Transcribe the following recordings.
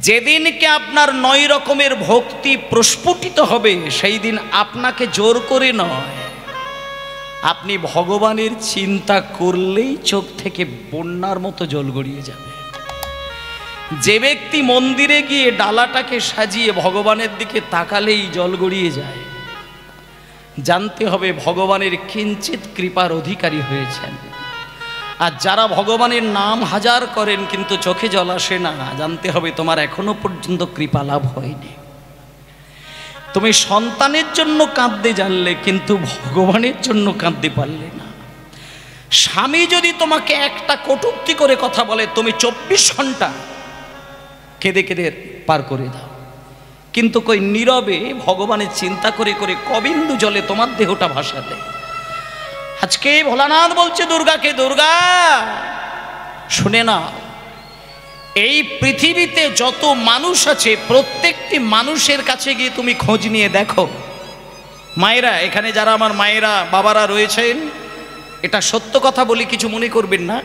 যেদিনকে আপনার 9 রকমের ভক্তি প্রস্ফুটিত হবে সেই দিন আপনাকে জোর করে নয়, আপনি ভগবানের চিন্তা করলেই চোখ থেকে বন্যার মতো জল গড়িয়ে যাবে। যে ব্যক্তি মন্দিরে গিয়ে ডালাটাকে সাজিয়ে ভগবানের দিকে তাকালেই জল গড়িয়ে যায়, জানতে হবে ভগবানের কিঞ্চিত কৃপার অধিকারী হয়েছেন। আর যারা ভগবানের নাম হাজার করেন কিন্তু চোখে জল আসে না, জানতে হবে তোমার এখনো পর্যন্ত কৃপা লাভ হয়নি। তুমি সন্তানের জন্য কাঁদতে জানলে কিন্তু ভগবানের জন্য কাঁদতে পারলে না। স্বামী যদি তোমাকে একটা কটূক্তি করে কথা বলে, তুমি 24 ঘন্টা কেঁদে কেঁদে পার করে দাও, কিন্তু কই নীরবে ভগবানের চিন্তা করে করে কবিন্দু জলে তোমার দেহটা ভাসালে। আজকে ভোলানাথ বলছে দুর্গাকে, দুর্গা শুনে না, এই পৃথিবীতে যত মানুষ আছে প্রত্যেকটি মানুষের কাছে গিয়ে তুমি খোঁজ নিয়ে দেখো। মায়েরা, এখানে যারা আমার মায়েরা বাবারা রয়েছেন, এটা সত্য কথা বলি, কিছু মনে করবেন না।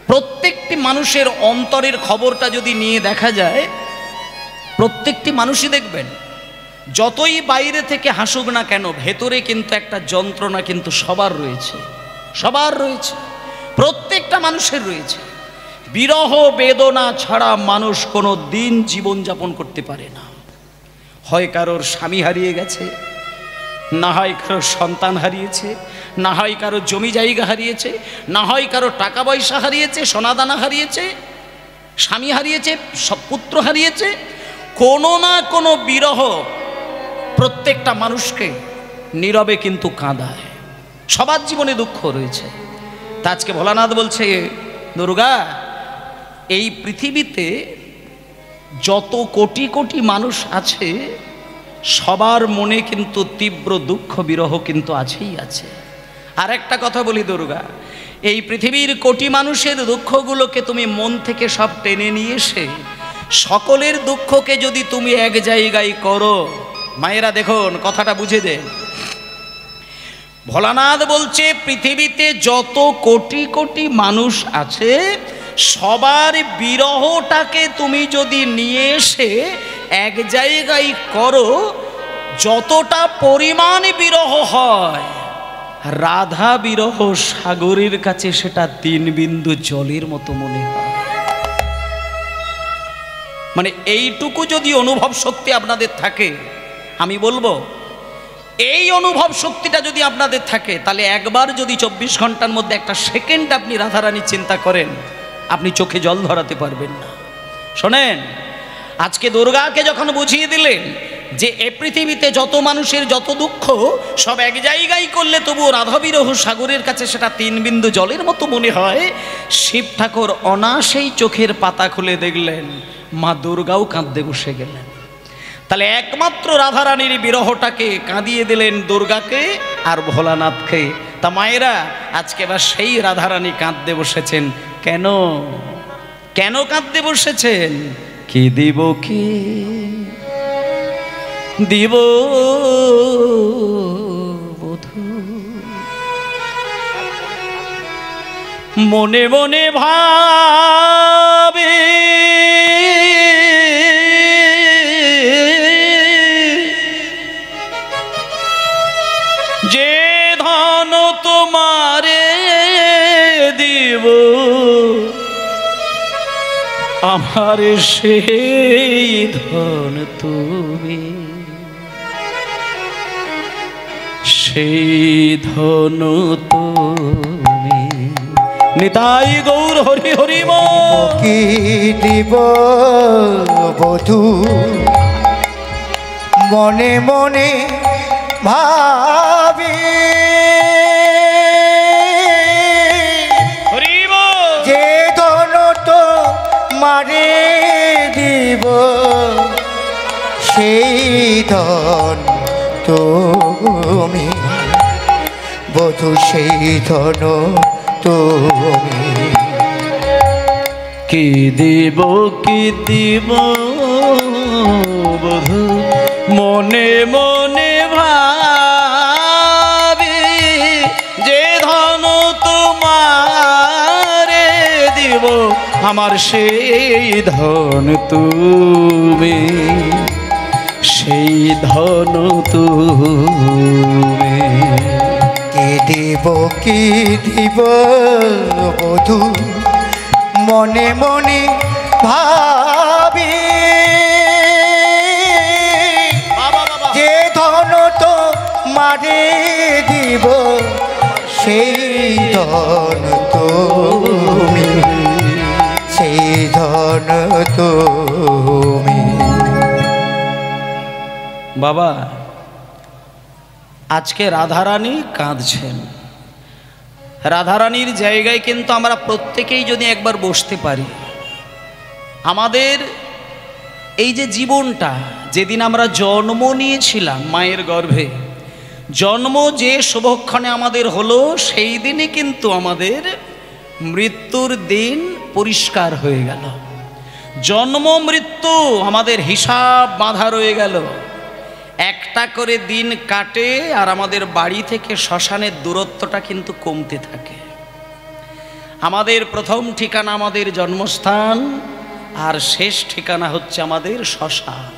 প্রত্যেকটি মানুষের অন্তরের খবরটা যদি নিয়ে দেখা যায়, প্রত্যেকটি মানুষই দেখবেন যতই বাইরে থেকে হাসুক না কেন, ভেতরে কিন্তু একটা যন্ত্রণা কিন্তু সবার রয়েছে, সবার রয়েছে, প্রত্যেকটা মানুষের রয়েছে। বিরহ বেদনা ছাড়া মানুষ কোনো দিন জীবনযাপন করতে পারে না। হয় কারোর স্বামী হারিয়ে গেছে, না হয় কারোর সন্তান হারিয়েছে, না হয় কারোর জমি জায়গা হারিয়েছে, না হয় কারোর টাকা পয়সা হারিয়েছে, সোনাদানা হারিয়েছে, স্বামী হারিয়েছে, সব পুত্র হারিয়েছে। কোনো না কোনো বিরহ প্রত্যেকটা মানুষকে নীরবে কিন্তু কাঁদায়। সবার জীবনে দুঃখ রয়েছে। তা আজকে ভোলানাথ বলছে, দুর্গা, এই পৃথিবীতে যত কোটি কোটি মানুষ আছে সবার মনে কিন্তু তীব্র দুঃখ বিরহ কিন্তু আছেই আছে। আর একটা কথা বলি দুর্গা, এই পৃথিবীর কোটি মানুষের দুঃখগুলোকে তুমি মন থেকে সব টেনে নিয়ে এসে সকলের দুঃখকে যদি তুমি এক জায়গায় করো, মায়েরা দেখুন কথাটা বুঝে দেন। ভোলানাথ বলছে পৃথিবীতে যত কোটি কোটি মানুষ আছে সবার বিরহটাকে তুমি যদি নিয়ে এসে এক জায়গায় করো, যতটা পরিমাণ বিরহ হয়, রাধা বিরহ সাগরের কাছে সেটা 3 বিন্দু জলের মতো মনে হয়। মানে এইটুকু যদি অনুভব শক্তি আপনাদের থাকে, আমি বলবো এই অনুভব শক্তিটা যদি আপনাদের থাকে, তাহলে একবার যদি 24 ঘন্টার মধ্যে একটা সেকেন্ড আপনি রাধারানী চিন্তা করেন, আপনি চোখে জল ধরাতে পারবেন না। শোনেন, আজকে দুর্গাকে যখন বুঝিয়ে দিলেন যে এ পৃথিবীতে যত মানুষের যত দুঃখ সব এক জায়গায় করলে তবুও রাধা বিরহ সাগরের কাছে সেটা 3 বিন্দু জলের মতো মনে হয়, শিব ঠাকুর অনায়াসেই চোখের পাতা খুলে দেখলেন মা দুর্গাও কাঁদতে বসে গেলেন। তাহলে একমাত্র রাধারানীর বিরহটাকে কাঁদিয়ে দিলেন দুর্গাকে আর ভোলানাথকে। তা মায়েরা, আজকে এবার সেই রাধারানী কাঁদতে বসেছেন। কেন কেন কাঁদতে বসেছেন? কি দিব, কি দিব বধূ, মনে মনে ভাবে যে ধন তোমারে দিব, আমার সেই ধন তুমি, সেই ধন তুমি। নিতাই গৌর হরি হরি কি দিব বধূ, মনে মনে ভাবি যে ধন তো মারে দিব, সেই ধন তুমি বধূ, সেই ধন তুমি। কি দিব, কি দিব বধূ, মনে মনে ভাবি যে ধন তোমারে দিব, আমার সেই ধন তুমি, সেই ধন তুমি। কি দিব বধূ মনে মনে ভাবি, যে ধন তো মারে দিব সেই ধন তুমি, সেই ধন তুমি। বাবা, আজকে রাধারানী কাঁদছেন। রাধারানীর জায়গায় কিন্তু আমরা প্রত্যেকেই যদি একবার বসতে পারি, আমাদের এই যে জীবনটা, যেদিন আমরা জন্ম নিয়েছিলাম মায়ের গর্ভে, জন্ম যে শুভক্ষণে আমাদের হলো, সেই দিনই কিন্তু আমাদের মৃত্যুর দিন পরিষ্কার হয়ে গেল। জন্ম মৃত্যু আমাদের হিসাব বাঁধা রয়ে গেল। একটা করে দিন কাটে আর আমাদের বাড়ি থেকে শ্মশানের দূরত্বটা কিন্তু কমতে থাকে। আমাদের প্রথম ঠিকানা আমাদের জন্মস্থান, আর শেষ ঠিকানা হচ্ছে আমাদের শ্মশান।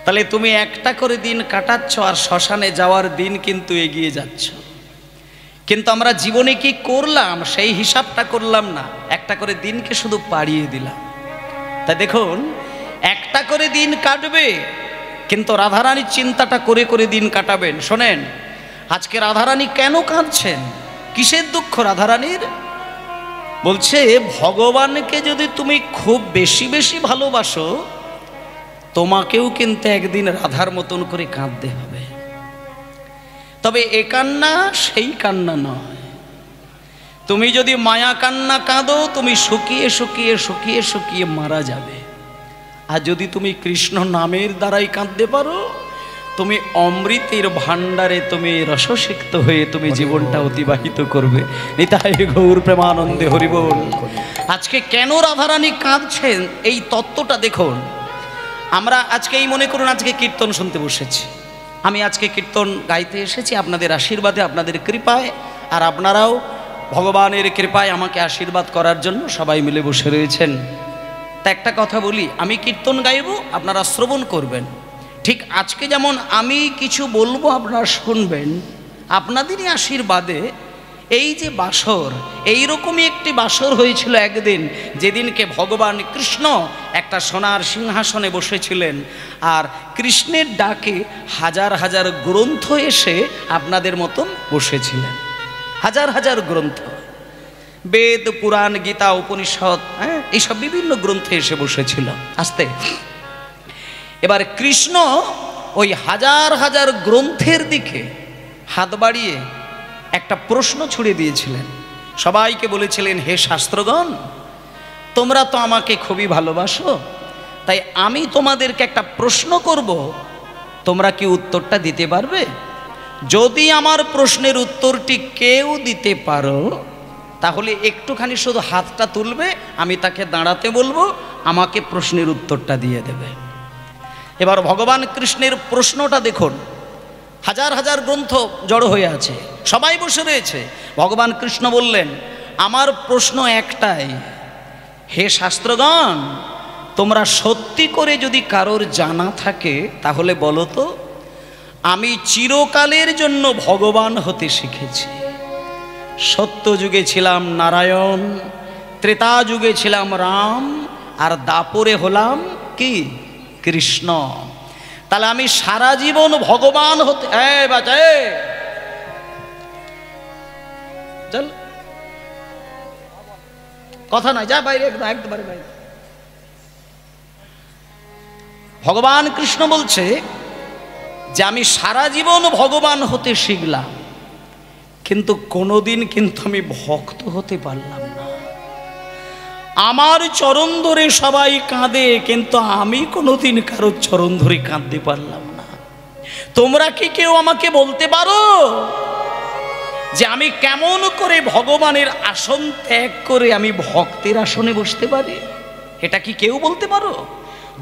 তাহলে তুমি একটা করে দিন কাটাচ্ছ আর শ্মশানে যাওয়ার দিন কিন্তু এগিয়ে যাচ্ছ। কিন্তু আমরা জীবনে কি করলাম সেই হিসাবটা করলাম না, একটা করে দিনকে শুধু পাড়িয়ে দিলাম। তাই দেখুন, একটা করে দিন কাটবে, কিন্তু রাধারানীর চিন্তাটা করে করে দিন কাটাবেন। শোনেন, আজকে রাধারানী কেন কাঁদছেন, কিসের দুঃখ রাধারানীর? বলছে ভগবানকে যদি তুমি খুব বেশি বেশি ভালোবাসো, তোমাকেও কিন্তু একদিন রাধার মতন করে কাঁদতে হবে। তবে এ কান্না সেই কান্না নয়। তুমি যদি মায়া কান্না কাঁদো, তুমি শুকিয়ে শুকিয়ে শুকিয়ে শুকিয়ে মারা যাবে। আর যদি তুমি কৃষ্ণ নামের দ্বারাই কাঁদতে পারো, তুমি অমৃতের ভাণ্ডারে তুমি রসসিক্ত হয়ে তুমি জীবনটা অতিবাহিত করবে। নিতাই গৌর প্রেমানন্দে হরি বল। আজকে কেন রাধারানী কাঁদছেন এই তত্ত্বটা দেখুন। আমরা আজকে এই মনে করুন আজকে কীর্তন শুনতে বসেছি, আমি আজকে কীর্তন গাইতে এসেছি আপনাদের আশীর্বাদে, আপনাদের কৃপায়, আর আপনারাও ভগবানের কৃপায় আমাকে আশীর্বাদ করার জন্য সবাই মিলে বসে রয়েছেন। তা একটা কথা বলি, আমি কীর্তন গাইব, আপনারা শ্রবণ করবেন। ঠিক আজকে যেমন আমি কিছু বলবো আপনারা শুনবেন, আপনাদেরই আশীর্বাদে এই যে বাসর, এইরকমই একটি বাসর হয়েছিল একদিন, যেদিনকে ভগবান কৃষ্ণ একটা সোনার সিংহাসনে বসেছিলেন, আর কৃষ্ণের ডাকে হাজার হাজার গ্রন্থ এসে আপনাদের মতন বসেছিলেন। হাজার হাজার গ্রন্থ, বেদ, পুরাণ, গীতা, উপনিষদ, এইসব বিভিন্ন গ্রন্থে এসে বসেছিল। আস্তে এবার কৃষ্ণ ওই হাজার হাজার গ্রন্থের দিকে হাত বাড়িয়ে একটা প্রশ্ন ছুড়ে দিয়েছিলেন। সবাইকে বলেছিলেন, হে শাস্ত্রগণ, তোমরা তো আমাকে খুবই ভালোবাসো, তাই আমি তোমাদেরকে একটা প্রশ্ন করব, তোমরা কি উত্তরটা দিতে পারবে? যদি আমার প্রশ্নের উত্তরটি কেউ দিতে পারো, তাহলে একটুখানি শুধু হাতটা তুলবে, আমি তাকে দাঁড়াতে বলবো, আমাকে প্রশ্নের উত্তরটা দিয়ে দেবে। এবার ভগবান কৃষ্ণের প্রশ্নটা দেখুন, হাজার হাজার গ্রন্থ জড়ো হয়ে আছে, সবাই বসে রয়েছে। ভগবান কৃষ্ণ বললেন, আমার প্রশ্ন একটাই, হে শাস্ত্রগণ, তোমরা সত্যি করে যদি কারোর জানা থাকে তাহলে বলো তো, আমি চিরকালের জন্য ভগবান হতে শিখেছি। সত্য যুগে ছিলাম নারায়ণ, ত্রেতা যুগে ছিলাম রাম, আর দাপরে হলাম কি কৃষ্ণ। তাহলে আমি সারা জীবন ভগবান হতে, চল কথা নাই, যা বাইরে, একবারে বাইরে। ভগবান কৃষ্ণ বলছে যে আমি সারা জীবন ভগবান হতে শিখলাম, কিন্তু কোনোদিন কিন্তু আমি ভক্ত হতে পারলাম না। আমার চরণ ধরে সবাই কাঁদে, কিন্তু আমি কোনোদিন কারোর চরণ ধরে কাঁদতে পারলাম না। তোমরা কি কেউ আমাকে বলতে পারো যে আমি কেমন করে ভগবানের আসন ত্যাগ করে আমি ভক্তের আসনে বসতে পারি? এটা কি কেউ বলতে পারো?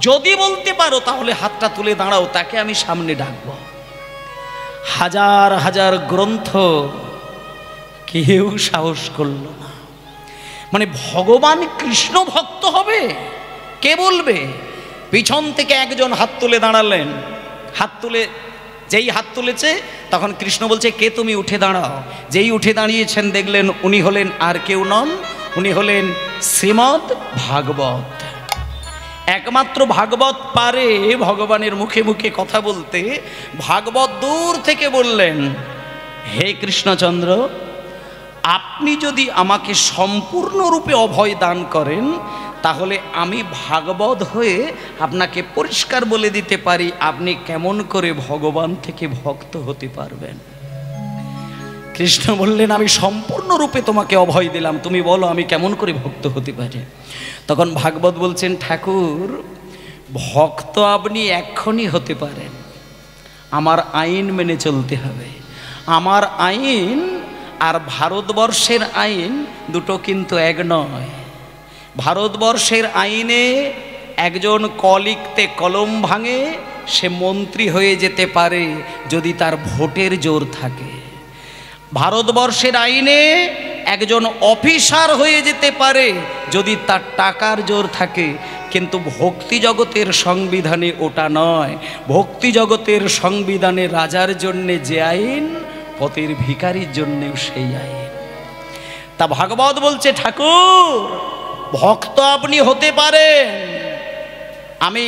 যদি বলতে পারো তাহলে হাতটা তুলে দাঁড়াও, তাকে আমি সামনে ডাকবো। হাজার হাজার গ্রন্থ, কেউ সাহস করল না। মানে ভগবান কৃষ্ণ ভক্ত হবে, কে বলবে? পিছন থেকে একজন হাত তুলে দাঁড়ালেন, যেই হাত তুলেছে তখন কৃষ্ণ বলছে, কে তুমি? উঠে দাঁড়াও। যেই উঠে দাঁড়িয়েছেন দেখলেন উনি হলেন আর কেউ নন, উনি হলেন শ্রীমদ্ ভাগবত। একমাত্র ভাগবত পারে ভগবানের মুখে মুখে কথা বলতে। ভাগবত দূর থেকে বললেন, হে কৃষ্ণচন্দ্র, আপনি যদি আমাকে সম্পূর্ণরূপে অভয় দান করেন তাহলে আমি ভাগবত হয়ে আপনাকে পরিষ্কার বলে দিতে পারি আপনি কেমন করে ভগবান থেকে ভক্ত হতে পারবেন। কৃষ্ণ বললেন, আমি সম্পূর্ণরূপে তোমাকে অভয় দিলাম, তুমি বলো আমি কেমন করে ভক্ত হতে পারি। তখন ভাগবত বলছেন, ঠাকুর, ভক্ত আপনি এক্ষুনি হতে পারেন, আমার আইন মেনে চলতে হবে। আমার আইন আর ভারতবর্ষের আইন দুটো কিন্তু এক নয়। ভারতবর্ষের আইনে একজন ক লিখতে কলম ভাঙে, সে মন্ত্রী হয়ে যেতে পারে যদি তার ভোটের জোর থাকে। ভারতবর্ষের আইনে একজন অফিসার হয়ে যেতে পারে যদি তার টাকার জোর থাকে, কিন্তু ভক্তি জগতের সংবিধানে ওটা নয়। ভক্তি জগতের সংবিধানে রাজার জন্যে যে আইন, পথের ভিখারির জন্যেও সেই আইন। তা ভাগবত বলছে, ঠাকুর, ভক্ত আপনি হতে পারেন, আমি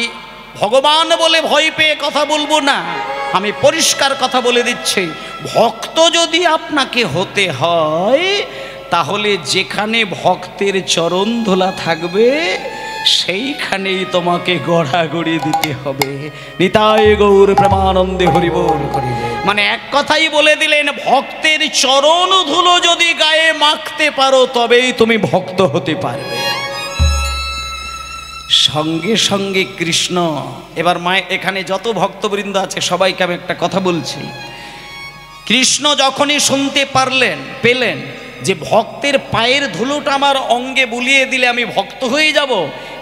ভগবান বলে ভয় পেয়ে কথা বলবো না, আমি পরিষ্কার কথা বলে দিচ্ছি, ভক্ত যদি আপনাকে হতে হয় তাহলে যেখানে ভক্তের চরণ ধুলা থাকবে সেইখানেই তোমাকে গড়াগড়ি দিতে হবে। নিতাই গৌর প্রেমানন্দে হরি বল। মানে এক কথাই বলে দিলেন, ভক্তের চরণ ধুলো যদি গায়ে মাখতে পারো তবেই তুমি ভক্ত হতে পারবে। সঙ্গে সঙ্গে কৃষ্ণ, এবার এখানে যত ভক্তবৃন্দ আছে সবাইকে আমি একটা কথা বলছি। কৃষ্ণ যখনই শুনতে পেলেন যে ভক্তের পায়ের ধুলোটা আমার অঙ্গে বুলিয়ে দিলে আমি ভক্ত হয়ে যাব,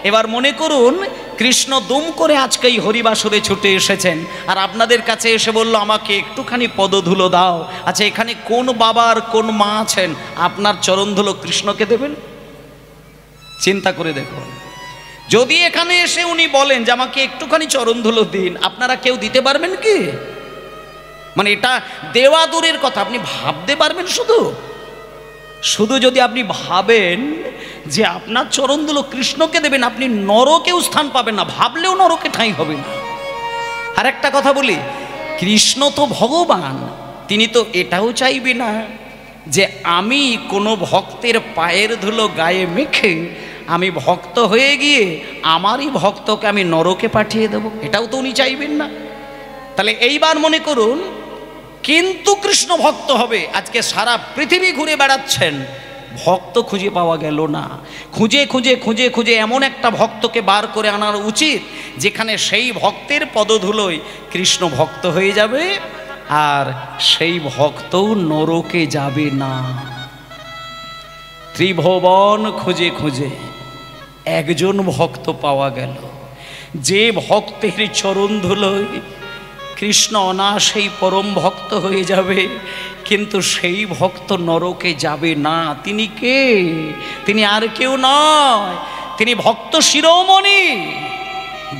এবার মনে করুন কৃষ্ণ দুম করে আজকে এই হরিবাসরে ছুটে এসেছেন আর আপনাদের কাছে এসে বলল, আমাকে একটুখানি পদধুলো দাও। আচ্ছা, এখানে কোন বাবা আর কোন মা আছেন আপনার চরণ ধুলো কৃষ্ণকে দেবেন? চিন্তা করে দেখুন। যদি এখানে এসে উনি বলেন যে আমাকে একটুখানি চরণ ধুলো দিন, আপনারা কেউ দিতে পারবেন কি? মানে এটা দেওয়া দূরের কথা, আপনি ভাবতে পারবেন? শুধু যদি আপনি ভাবেন যে আপনার চরণ ধুলো কৃষ্ণকে দেবেন, আপনি নরকেও স্থান পাবেন না, ভাবলেও নরকে ঠাঁই হবে না। আর একটা কথা বলি, কৃষ্ণ তো ভগবান, তিনি তো এটাও চাইবে না যে আমি কোনো ভক্তের পায়ের ধুলো গায়ে মেখে আমি ভক্ত হয়ে গিয়ে আমারই ভক্তকে আমি নরকে পাঠিয়ে দেব, এটাও তো উনি চাইবেন না। তাহলে এইবার মনে করুন, কিন্তু কৃষ্ণ ভক্ত হবে। আজকে সারা পৃথিবী ঘুরে বেড়াচ্ছেন, ভক্ত খুঁজে পাওয়া গেল না। খুঁজে খুঁজে খুঁজে খুঁজে এমন একটা ভক্তকে বার করে আনার উচিত যেখানে সেই ভক্তের পদধুলোয় কৃষ্ণ ভক্ত হয়ে যাবে আর সেই ভক্তও নরকে যাবে না। ত্রিভুবন খুঁজে খুঁজে একজন ভক্ত পাওয়া গেল, যে ভক্তের চরণ ধুলোয় কৃষ্ণ অনায়াসেই পরম ভক্ত হয়ে যাবে, কিন্তু সেই ভক্ত নরকে যাবে না। তিনি কে? তিনি আর কেউ নয়, তিনি ভক্ত শিরোমণি,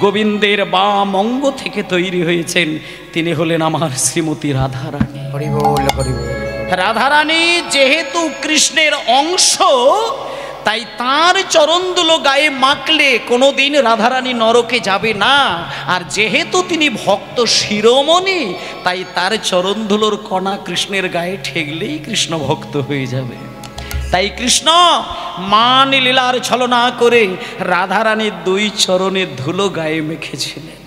গোবিন্দের বাম অঙ্গ থেকে তৈরি হয়েছেন। তিনি হলেন আমার শ্রীমতী রাধারানী। হরি বল, হরি বল। রাধারানী যেহেতু কৃষ্ণের অংশ, তাই তার চরণধুলো গায়ে মাখলে কোনোদিন রাধারানী নরকে যাবে না। আর যেহেতু তিনি ভক্ত শিরোমণি, তাই তার চরণধুলোর কণা কৃষ্ণের গায়ে ঠেকলেই কৃষ্ণ ভক্ত হয়ে যাবে। তাই কৃষ্ণ মান লীলার ছলনা করে রাধারানীর দুই চরণের ধুলো গায়ে মেখেছিলেন।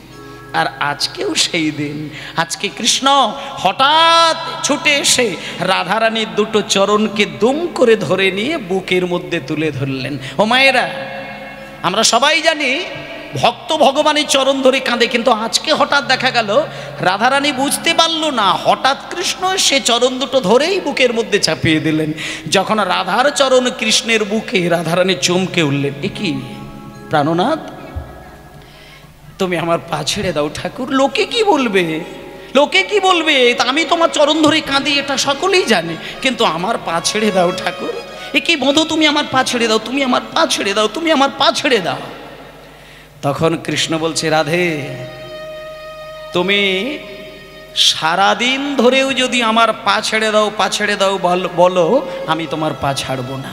আর আজকেও সেই দিন, আজকে কৃষ্ণ হঠাৎ ছুটে এসে রাধারানীর দুটো চরণকে দুম করে ধরে নিয়ে বুকের মধ্যে তুলে ধরলেন। ও মায়েরা, আমরা সবাই জানি ভক্ত ভগবানের চরণ ধরে কাঁদে, কিন্তু আজকে হঠাৎ দেখা গেল রাধারানী বুঝতে পারল না, হঠাৎ কৃষ্ণ সে চরণ দুটো ধরেই বুকের মধ্যে চাপিয়ে দিলেন। যখন রাধার চরণ কৃষ্ণের বুকে, রাধারানী চমকে উঠলেন, এ কি প্রাণনাথ, তুমি আমার পা ছেড়ে দাও ঠাকুর, লোকে কি বলবে, লোকে কি বলবে? তা আমি তোমার চরণ ধরে কাঁদি, এটা সকলেই জানে, কিন্তু আমার পা ছেড়ে দাও ঠাকুর। এ কি বধূ, তুমি আমার পা ছেড়ে দাও, তুমি আমার পা ছেড়ে দাও, তুমি আমার পা ছেড়ে দাও। তখন কৃষ্ণ বলছে, রাধে, তুমি সারাদিন ধরেও যদি আমার পা ছেড়ে দাও, পা ছেড়ে দাও বলো, আমি তোমার পা ছাড়বো না।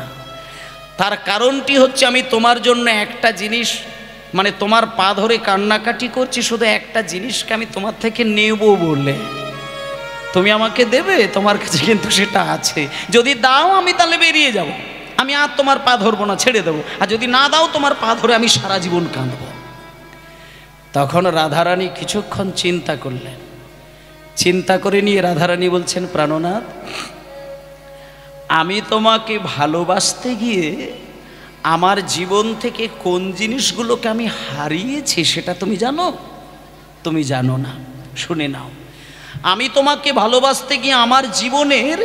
তার কারণটি হচ্ছে, আমি তোমার জন্য একটা জিনিস, মানে তোমার পা ধরে কান্নাকাটি করছি, শুধু একটা জিনিসকে আমি তোমার থেকে নেব বলে। তুমি আমাকে দেবে, তোমার কাছে কিন্তু সেটা আছে, যদি দাও আমি তাহলে বেরিয়ে যাব, আমি আর তোমার পা ধরবো না, ছেড়ে দেবো। আর যদি না দাও, তোমার পা ধরে আমি সারা জীবন কাঁদব। তখন রাধারানী কিছুক্ষণ চিন্তা করলেন। চিন্তা করে নিয়ে রাধারানী বলছেন, প্রাণনাথ, আমি তোমাকে ভালোবাসতে গিয়ে আমার জীবন থেকে কোন জিনিসগুলোকে আমি হারিয়েছি সেটা তুমি জানো? তুমি জানো না, শুনে নাও। আমি তোমাকে ভালোবাসতে গিয়ে আমার জীবনের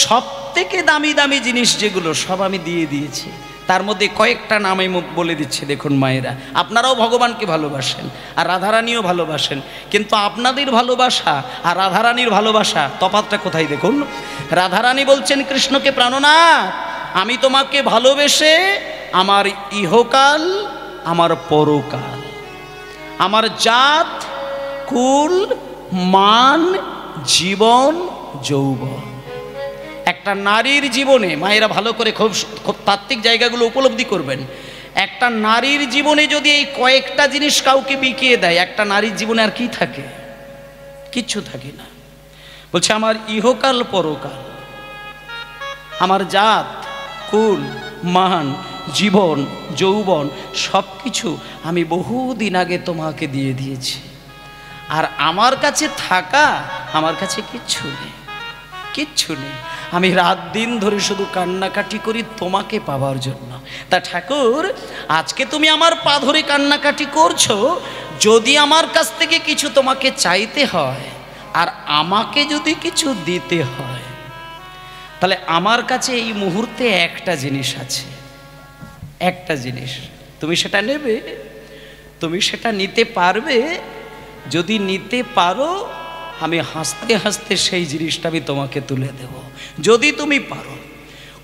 সব থেকে দামি দামি জিনিস যেগুলো, সব আমি দিয়ে দিয়েছি। তার মধ্যে কয়েকটা নাম আমি বলে দিচ্ছি, দেখুন মায়েরা, আপনারাও ভগবানকে ভালোবাসেন আর রাধারানীও ভালোবাসেন, কিন্তু আপনাদের ভালোবাসা আর রাধারানীর ভালোবাসা তফাৎটা কোথায় দেখুন। রাধারানী বলছেন কৃষ্ণকে, প্রাণনাথ, আমি তোমাকে ভালোবেসে আমার ইহকাল, আমার পরকাল, আমার জাত, কুল, মান, জীবন, যৌবন, একটা নারীর জীবনে, মায়েরা ভালো করে খুব খুব তাত্ত্বিক জায়গাগুলো উপলব্ধি করবেন। একটা নারীর জীবনে যদি এই কয়েকটা জিনিস কাউকে বিকিয়ে দেয়, একটা নারীর জীবনে আর কি থাকে? কিচ্ছু থাকে না। বলছে, আমার ইহকাল, পরকাল, আমার জাত, কুল, মান, জীবন, যৌবন, সব কিছু আমি বহুদিন আগে তোমাকে দিয়ে দিয়েছি। আর আমার কাছে থাকা, আমার কাছে কিচ্ছু নেই, কিচ্ছু নেই। আমি রাত দিন ধরে শুধু কান্নাকাটি করি তোমাকে পাওয়ার জন্য। তা ঠাকুর, আজকে তুমি আমার পা ধরে কান্নাকাটি করছো, যদি আমার কাছ থেকে কিছু তোমাকে চাইতে হয় আর আমাকে যদি কিছু দিতে হয়, তাহলে আমার কাছে এই মুহূর্তে একটা জিনিস আছে, একটা জিনিস, তুমি সেটা নেবে, তুমি সেটা নিতে পারবে। যদি নিতে পারো, আমি হাসতে হাসতে সেই জিনিসটা আমি তোমাকে তুলে দেব, যদি তুমি পারো।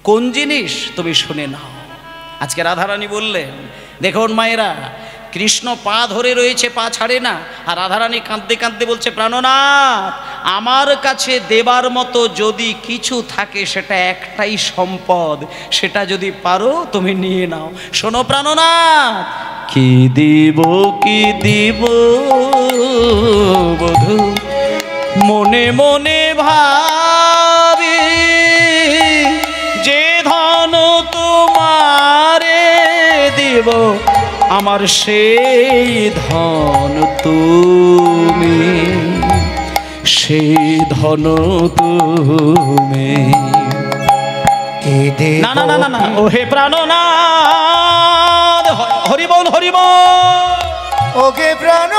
কোন জিনিস? তুমি শুনে নাও। আজকে রাধারানী বললেন, দেখুন মায়েরা, কৃষ্ণ পা ধরে রয়েছে, পা ছাড়ে না, আর রাধারানী কাঁদতে কাঁদতে বলছে, প্রাণনাথ, আমার কাছে দেবার মতো যদি কিছু থাকে, সেটা একটাই সম্পদ, সেটা যদি পারো তুমি নিয়ে নাও। শোনো প্রাণনাথ, কি দিব, কি দিব বধূ, মনে মনে ভাবি, যে ধন তোমারে দিব, আমার সেই ধন তুমি, সেই ধন তুমি। না না না না না, ও হে প্রাণনাথ, হরি বল, হরি বল, ওকে প্রাণ,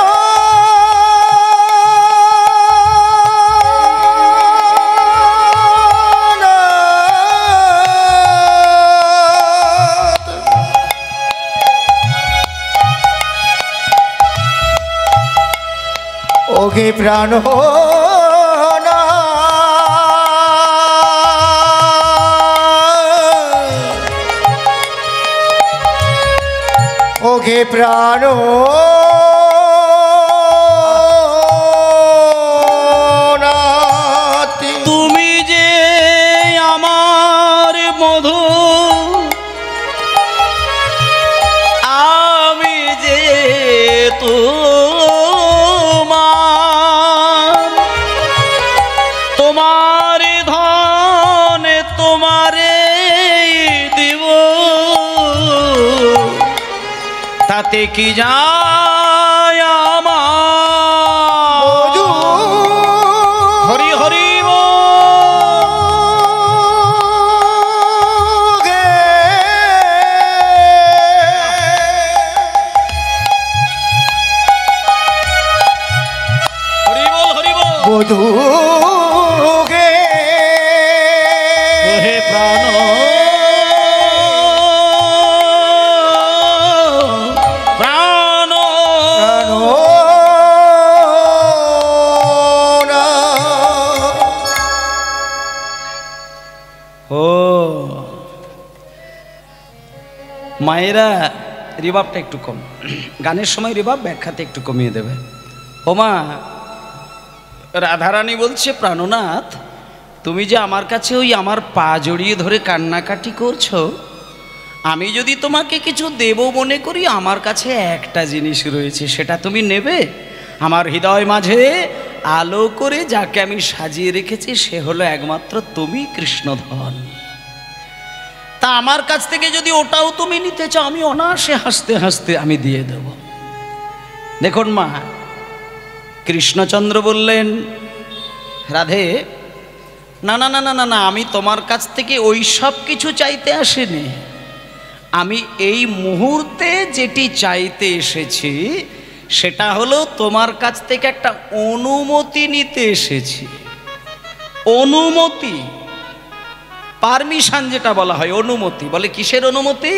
ওকে প্রাণ, ওকে প্রাণ, তুমি যে আমার মধু, আমি যে তোমার ধন তোমারে দিব, তাতে কি যায় আমার? হরি হরি বধূ গে, হে প্রাণ, প্রাণ, ও মায়েরা রিবাবটা একটু কম, গানের সময় রিবাব ব্যাখ্যাতে একটু কমিয়ে দেবে। ওমা, রাধারানী বলছে, প্রাণনাথ তুমি যে আমার কাছে ওই আমার পা জড়িয়ে ধরে কান্নাকাটি করছো, আমি যদি তোমাকে কিছু দেব মনে করি, আমার কাছে একটা জিনিস রয়েছে, সেটা তুমি নেবে। আমার হৃদয় মাঝে আলো করে যাকে আমি সাজিয়ে রেখেছি সে হলো একমাত্র তুমি, কৃষ্ণধন। তা আমার কাছ থেকে যদি ওটাও তুমি নিতে চাও, আমি অনায়াসে হাসতে হাসতে আমি দিয়ে দেব। দেখুন মা, কৃষ্ণচন্দ্র বললেন, রাধে না না না না না না, আমি তোমার কাছ থেকে ওই সব কিছু চাইতে আসিনি, আমি এই মুহূর্তে যেটি চাইতে এসেছি সেটা হলো তোমার কাছ থেকে একটা অনুমতি নিতে এসেছি। অনুমতি, পারমিশন যেটা বলা হয়, অনুমতি। বলে কিসের অনুমতি?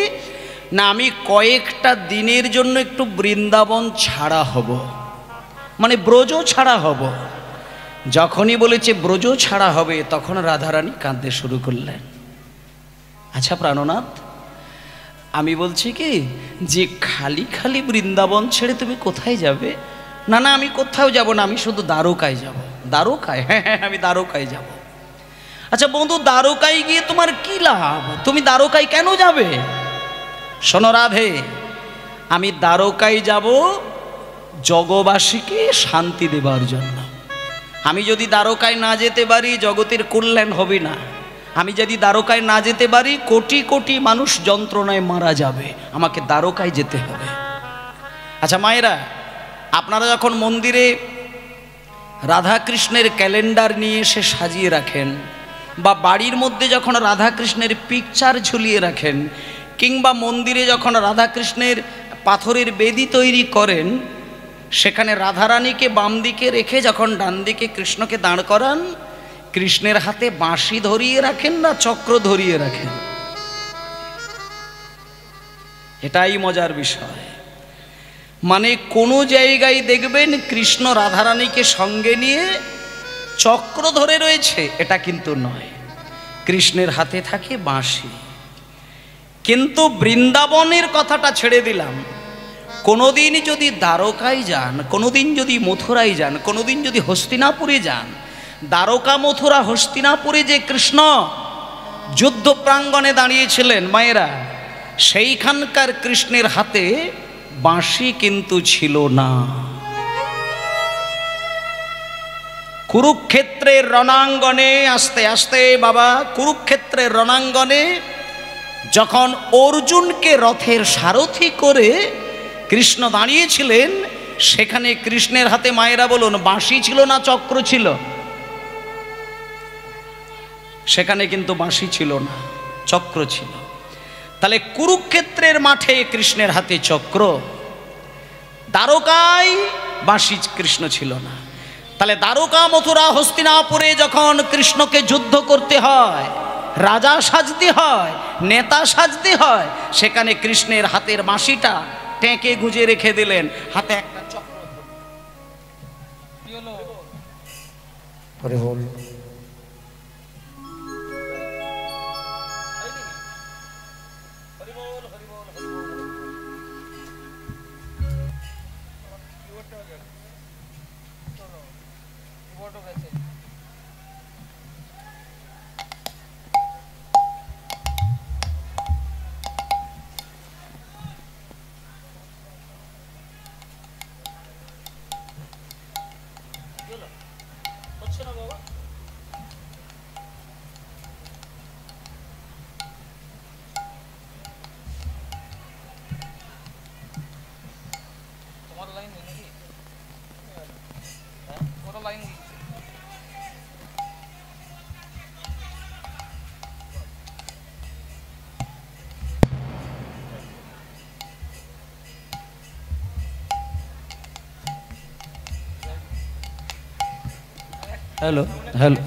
না, আমি কয়েকটা দিনের জন্য একটু বৃন্দাবন ছাড়া হব, মানে ব্রজ ছাড়া হব। যখনই বলেছে ব্রজ ছাড়া হবে, তখন রাধারানী কাঁদতে শুরু করলেন। আচ্ছা প্রাণনাথ, আমি বলছি কি যে খালি খালি বৃন্দাবন ছেড়ে তুমি কোথায় যাবে? না না, আমি কোথাও যাব না, আমি শুধু দ্বারকায় যাব। দ্বারকায়? হ্যাঁ হ্যাঁ, আমি দ্বারকায় যাব। আচ্ছা বন্ধু, দ্বারকায় গিয়ে তোমার কি লাভ? তুমি দ্বারকায় কেন যাবে? শোনো রাধে, আমি দ্বারকায় যাব জগবাসীকে শান্তি দেবার জন্য। আমি যদি দ্বারকায় না যেতে পারি, জগতের কল্যাণ হবে না। আমি যদি দ্বারকায় না যেতে পারি, কোটি কোটি মানুষ যন্ত্রণায় মারা যাবে। আমাকে দ্বারকায় যেতে হবে। আচ্ছা মায়েরা, আপনারা যখন মন্দিরে রাধাকৃষ্ণের ক্যালেন্ডার নিয়ে এসে সাজিয়ে রাখেন, বা বাড়ির মধ্যে যখন রাধাকৃষ্ণের পিকচার ঝুলিয়ে রাখেন, কিংবা মন্দিরে যখন রাধাকৃষ্ণের পাথরের বেদি তৈরি করেন, সেখানে রাধারানীকে বাম দিকে রেখে যখন ডান দিকে কৃষ্ণকে দাঁড় করান, কৃষ্ণের হাতে বাঁশি ধরিয়ে রাখেন না চক্র ধরিয়ে রাখেন? এটাই মজার বিষয়। মানে কোনো জায়গায় দেখবেন কৃষ্ণ রাধারানীকে সঙ্গে নিয়ে চক্র ধরে রয়েছে, এটা কিন্তু নয়। কৃষ্ণের হাতে থাকে বাঁশি। কিন্তু বৃন্দাবনের কথাটা ছেড়ে দিলাম, কোনোদিন যদি দ্বারকায় যান, কোনোদিন যদি মথুরায় যান, কোনোদিন যদি হস্তিনাপুরে যান, দ্বারকা মথুরা হস্তিনাপুরে যে কৃষ্ণ যুদ্ধ প্রাঙ্গণে দাঁড়িয়েছিলেন মায়েরা, সেইখানকার কৃষ্ণের হাতে বাঁশি কিন্তু ছিল না। কুরুক্ষেত্রের রণাঙ্গনে, আস্তে আস্তে বাবা, কুরুক্ষেত্রের রণাঙ্গনে যখন অর্জুনকে রথের সারথি করে কৃষ্ণ দাঁড়িয়েছিলেন, সেখানে কৃষ্ণের হাতে মায়েরা বলুন বাঁশি ছিল না চক্র ছিল? সেখানে কিন্তু বাঁশি ছিল না, চক্র ছিল। তাহলে কুরুক্ষেত্রের মাঠে কৃষ্ণের হাতে চক্র, দ্বারকায় বাঁশি কৃষ্ণ ছিল না। তাহলে দ্বারকা মথুরা হস্তিনাপুরে যখন কৃষ্ণকে যুদ্ধ করতে হয়, রাজা সাজতে হয়, নেতা সাজতে হয়, সেখানে কৃষ্ণের হাতের বাঁশিটা টেকে গুঁজে রেখে দিলেন, হাতে একটা চক্র। হরি বল। হ্যালো হ্যালো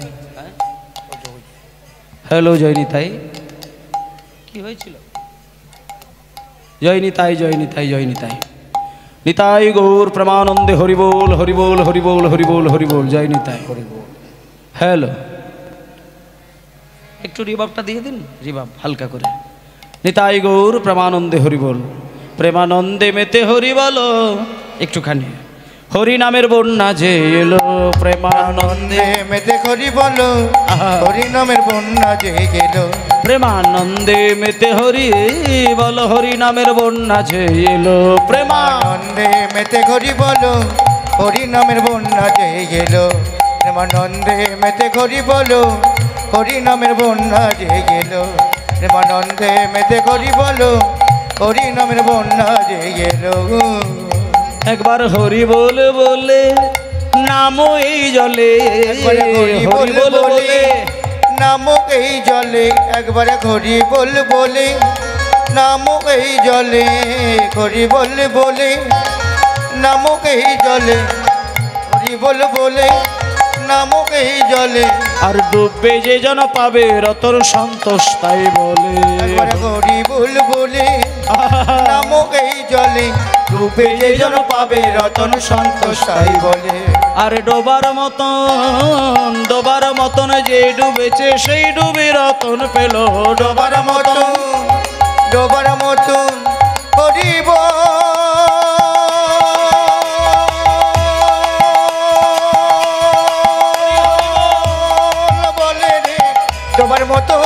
হ্যালো, জয়নিতাই, কি হয়েছিল? জয়নিতাই জয়নিতাই জয়নিতাই, নিতাই গৌর প্রেমানন্দে, হরিবোল হরিবোল হরিবোল হরিবোল হরিবোল, জয়নিতাই হরিবোল। হ্যালো, একটু রিবাবটা দিয়ে দিন, রিবাব হালকা করে। নিতাই গৌর প্রেমানন্দে হরি বল, প্রেমানন্দে মেতে হরি বল। একটুখানি হরি নামের বন্যা যে এলো, প্রেমানন্দে মেতে হরি বলো, হরি নামের বন্যা যে গেল। প্রেমানন্দে মেতে হরি বল, হরি নামের বন্যা যে এলো। প্রেমানন্দে মেতে হরি বলো, হরি নামের বন্যা যে গেল। প্রেমানন্দে মেতে হরি বলো, হরি নামের বন্যা যে গেল। প্রেমানন্দে মেতে হরি বলো, হরি নামের বন্যা যে গেল। একবার হরি বল বলে নাম এই জলে, একবারে হরি বল বলে নামক এই জলে। একবারে হরি বল বলে নামক এই জলে। হরি বল বলে নামক এই জলে। হরি বল বলে নামক এই জলে। আর ডুববে যে জন পাবে রতন সন্তোষ তাই বলে। একবারে হরি বল বলে নামক এই জলে। ডুবে যে জন পাবে রতন সন্তোষ তাই বলে। আর ডোবার মতন যে ডুবেছে সেই ডুবে রতন পেল। ডোবার মতন, ডোবার মতন হরি বল বলে রে। ডোবার মতন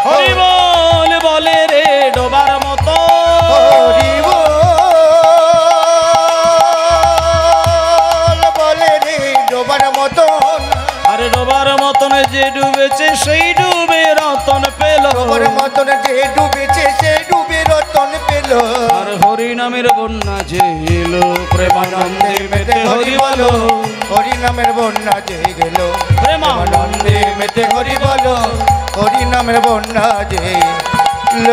হরি বল বলে রে, ডোবার মতো হরি বল বলে রে। ডোবার মতন, আরে ডোবার মতন যে ডুবেছে সেই ডুবে রতন পেল। ডোবার মতন যে ডুবেছে সে ডুবে রতন পেল। আর হরি নামের বন্যা যে এলো, প্রেমানন্দে মেতে হরি বল, হরি নামের বন্যা যে গেল। প্রেমানন্দে মেতে হরি বল, হরি নামের বন্যা যে গেল।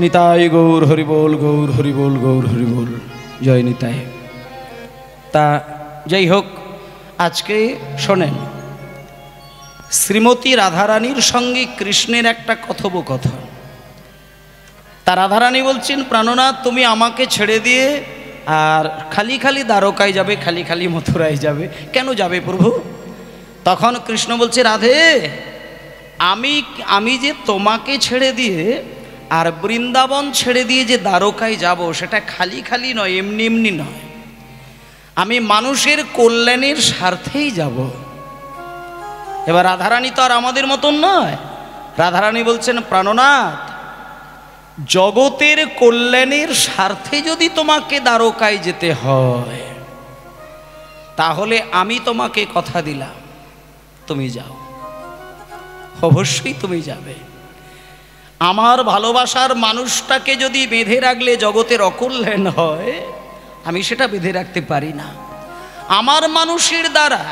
নিতাই গৌর হরি বল, গৌর হরি বল, গৌর হরি বল। জয় নিতাই। তা যাই হোক, আজকে শোনেন, শ্রীমতী রাধারানীর সঙ্গে কৃষ্ণের একটা কথোপকথন। তা রাধারানী বলছেন, প্রাণনাথ তুমি আমাকে ছেড়ে দিয়ে আর খালি খালি দ্বারকায় যাবে, খালি খালি মথুরায় যাবে, কেন যাবে প্রভু? তখন কৃষ্ণ বলছে, রাধে আমি যে তোমাকে ছেড়ে দিয়ে আর বৃন্দাবন ছেড়ে দিয়ে যে দ্বারকায় যাব, সেটা খালি খালি নয়, এমনি এমনি নয়, আমি মানুষের কল্যাণের স্বার্থেই যাব। এবার রাধারানী তো আর আমাদের মতন নয়। রাধারানী বলছেন, প্রাণনাথ জগতের কল্যাণের স্বার্থে যদি তোমাকে দ্বারকায় যেতে হয়, তাহলে আমি তোমাকে কথা দিলাম, তুমি যাও, অবশ্যই তুমি যাবে। আমার ভালোবাসার মানুষটাকে যদি বেঁধে রাখলে জগতের অকল্যাণ হয়, আমি সেটা বেঁধে রাখতে পারি না। আমার মানুষের দ্বারা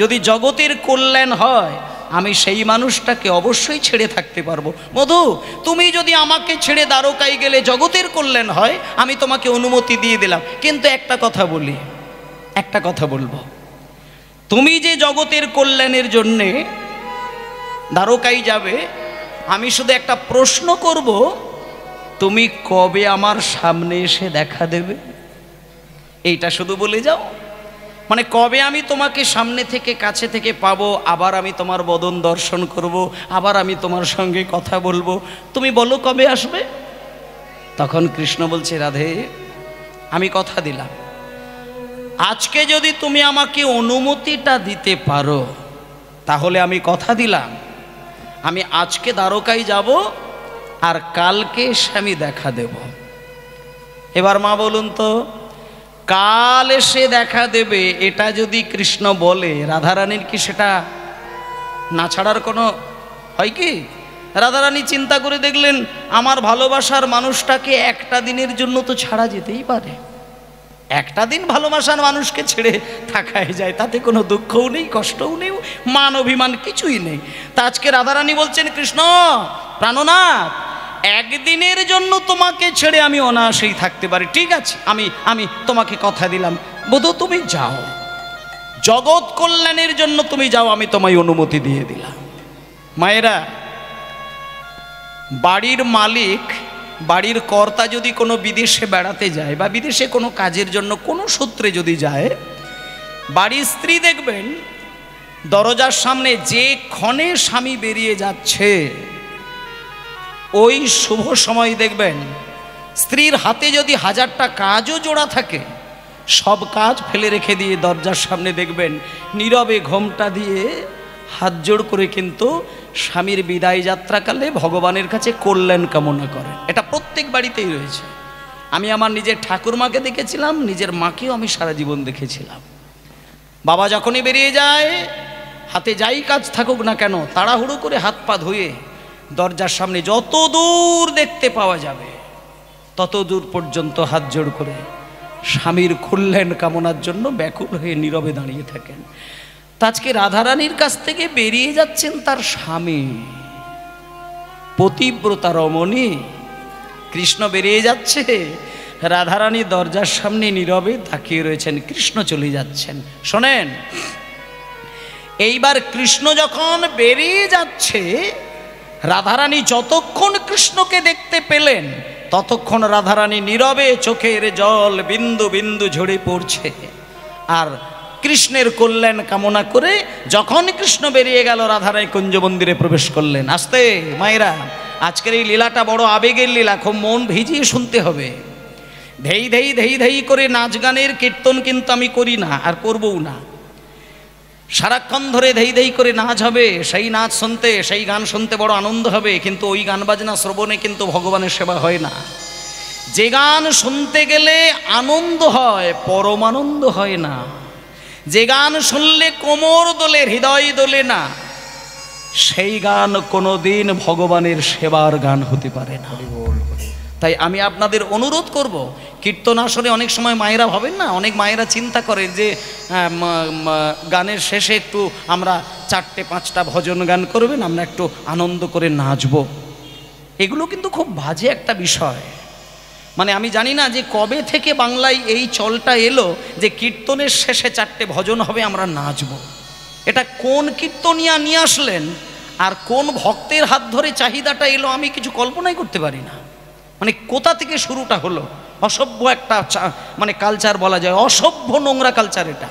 যদি জগতের কল্যাণ হয়, আমি সেই মানুষটাকে অবশ্যই ছেড়ে থাকতে পারবো। মধু, তুমি যদি আমাকে ছেড়ে দ্বারকায় গেলে জগতের কল্যাণ হয়, আমি তোমাকে অনুমতি দিয়ে দিলাম। কিন্তু একটা কথা বলি, একটা কথা বলবো, তুমি যে জগতের কল্যাণের জন্যে দ্বারকায় যাবে, আমি শুধু একটা প্রশ্ন করব, তুমি কবে আমার সামনে এসে দেখা দেবে? এইটা শুধু বলে যাও। মানে কবে আমি তোমাকে সামনে থেকে কাছে থেকে পাবো, আবার আমি তোমার বদন দর্শন করব, আবার আমি তোমার সঙ্গে কথা বলবো, তুমি বলো কবে আসবে? তখন কৃষ্ণ বলছে, রাধে আমি কথা দিলাম, আজকে যদি তুমি আমাকে অনুমতিটা দিতে পারো, তাহলে আমি কথা দিলাম, আমি আজকে দ্বারকায় যাব আর কালকে এসে আমি দেখা দেব। এবার মা বলুন তো, কাল এসে দেখা দেবে এটা যদি কৃষ্ণ বলে, রাধারানীর কি সেটা না ছাড়ার কোনো হয় কি? রাধারানী চিন্তা করে দেখলেন, আমার ভালোবাসার মানুষটাকে একটা দিনের জন্য তো ছাড়া যেতেই পারে। একটা দিন ভালোবাসার মানুষকে ছেড়ে থাকাই যায়, তাতে কোনো দুঃখও নেই, কষ্টও নেই, মান অভিমান কিছুই নেই। তা আজকে রাধারানী বলছেন, কৃষ্ণ প্রাণনাথ একদিনের জন্য তোমাকে ছেড়ে আমি অনায়াসেই থাকতে পারি, ঠিক আছে, আমি তোমাকে কথা দিলাম, বধূ তুমি যাও, জগৎ কল্যাণের জন্য তুমি যাও, আমি তোমায় অনুমতি দিয়ে দিলাম। মায়েরা, বাড়ির মালিক, বাড়ির কর্তা যদি কোনো বিদেশে বেড়াতে যায় বা বিদেশে কোনো কাজের জন্য কোনো সূত্রে যদি যায়, বাড়ির স্ত্রী দেখবেন দরজার সামনে যে ক্ষণে স্বামী বেরিয়ে যাচ্ছে ওই শুভ সময় দেখবেন স্ত্রীর হাতে যদি 1000টা কাজও জোড়া থাকে, সব কাজ ফেলে রেখে দিয়ে দরজার সামনে দেখবেন নীরবে ঘোমটা দিয়ে হাত জোড় করে কিন্তু স্বামীর বিদায় যাত্রাকালে ভগবানের কাছে কল্যাণ কামনা করেন। এটা প্রত্যেক বাড়িতেই রয়েছে। আমি আমার নিজের ঠাকুরমাকে দেখেছিলাম, নিজের মাকেও আমি সারা জীবন দেখেছিলাম। বাবা যখনই বেরিয়ে যায়, হাতে যাই কাজ থাকুক না কেন তাড়াহুড়ো করে হাত পা ধুয়ে দরজার সামনে যত দূর দেখতে পাওয়া যাবে তত দূর পর্যন্ত হাত জোড় করে স্বামীর কল্যাণ কামনার জন্য ব্যাকুল হয়ে নীরবে দাঁড়িয়ে থাকেন। তা আজকে রাধারানীর কাছ থেকে বেরিয়ে যাচ্ছেন তার স্বামী, পতিব্রতা রমণী কৃষ্ণ বেরিয়ে যাচ্ছে, রাধারানী দরজার সামনে নীরবে তাকিয়ে রয়েছেন, কৃষ্ণ চলে যাচ্ছেন। শোনেন, এইবার কৃষ্ণ যখন বেরিয়ে যাচ্ছে, রাধারানী যতক্ষণ কৃষ্ণকে দেখতে পেলেন ততক্ষণ রাধারানী নীরবে চোখের জল বিন্দু বিন্দু ঝরে পড়ছে। আর কৃষ্ণের কল্যাণ কামনা করে যখন কৃষ্ণ বেরিয়ে গেল, রাধারানী কুঞ্জ মন্দিরে প্রবেশ করলেন। আস্তে মায়েরা, আজকের এই লীলাটা বড় আবেগের লীলা, খুব মন ভিজিয়ে শুনতে হবে। ধেই ধেই ধেই ধেই করে নাচ গানের কীর্তন কিন্তু আমি করি না, আর করবও না। সারাক্ষণ ধরে ধেই ধেই করে নাচ হবে, সেই নাচ শুনতে, সেই গান শুনতে বড় আনন্দ হবে, কিন্তু ওই গান বাজনা শ্রবণে কিন্তু ভগবানের সেবা হয় না। যে গান শুনতে গেলে আনন্দ হয়, পরমানন্দ হয় না। যে গান শুনলে কোমর দোলে, হৃদয় দোলে না, সেই গান কোনোদিন ভগবানের সেবার গান হতে পারে না। তাই আমি আপনাদের অনুরোধ করব, কীর্তন আসরে অনেক সময় মায়েরা ভাবেন না, অনেক মায়েরা চিন্তা করেন যে গানের শেষে একটু আমরা 4-5টা ভজন গান করবেন, আমরা একটু আনন্দ করে নাচব। এগুলো কিন্তু খুব বাজে একটা বিষয়। মানে আমি জানি না যে কবে থেকে বাংলায় এই চলটা এলো যে কীর্তনের শেষে 4টে ভজন হবে, আমরা নাচব। এটা কোন কীর্তনিয়া নিয়ে আসলেন আর কোন ভক্তের হাত ধরে চাহিদাটা এলো, আমি কিছু কল্পনাই করতে পারি না। মানে কোথা থেকে শুরুটা হলো? অসভ্য একটা মানে কালচার বলা যায়, অসভ্য নোংরা কালচার এটা।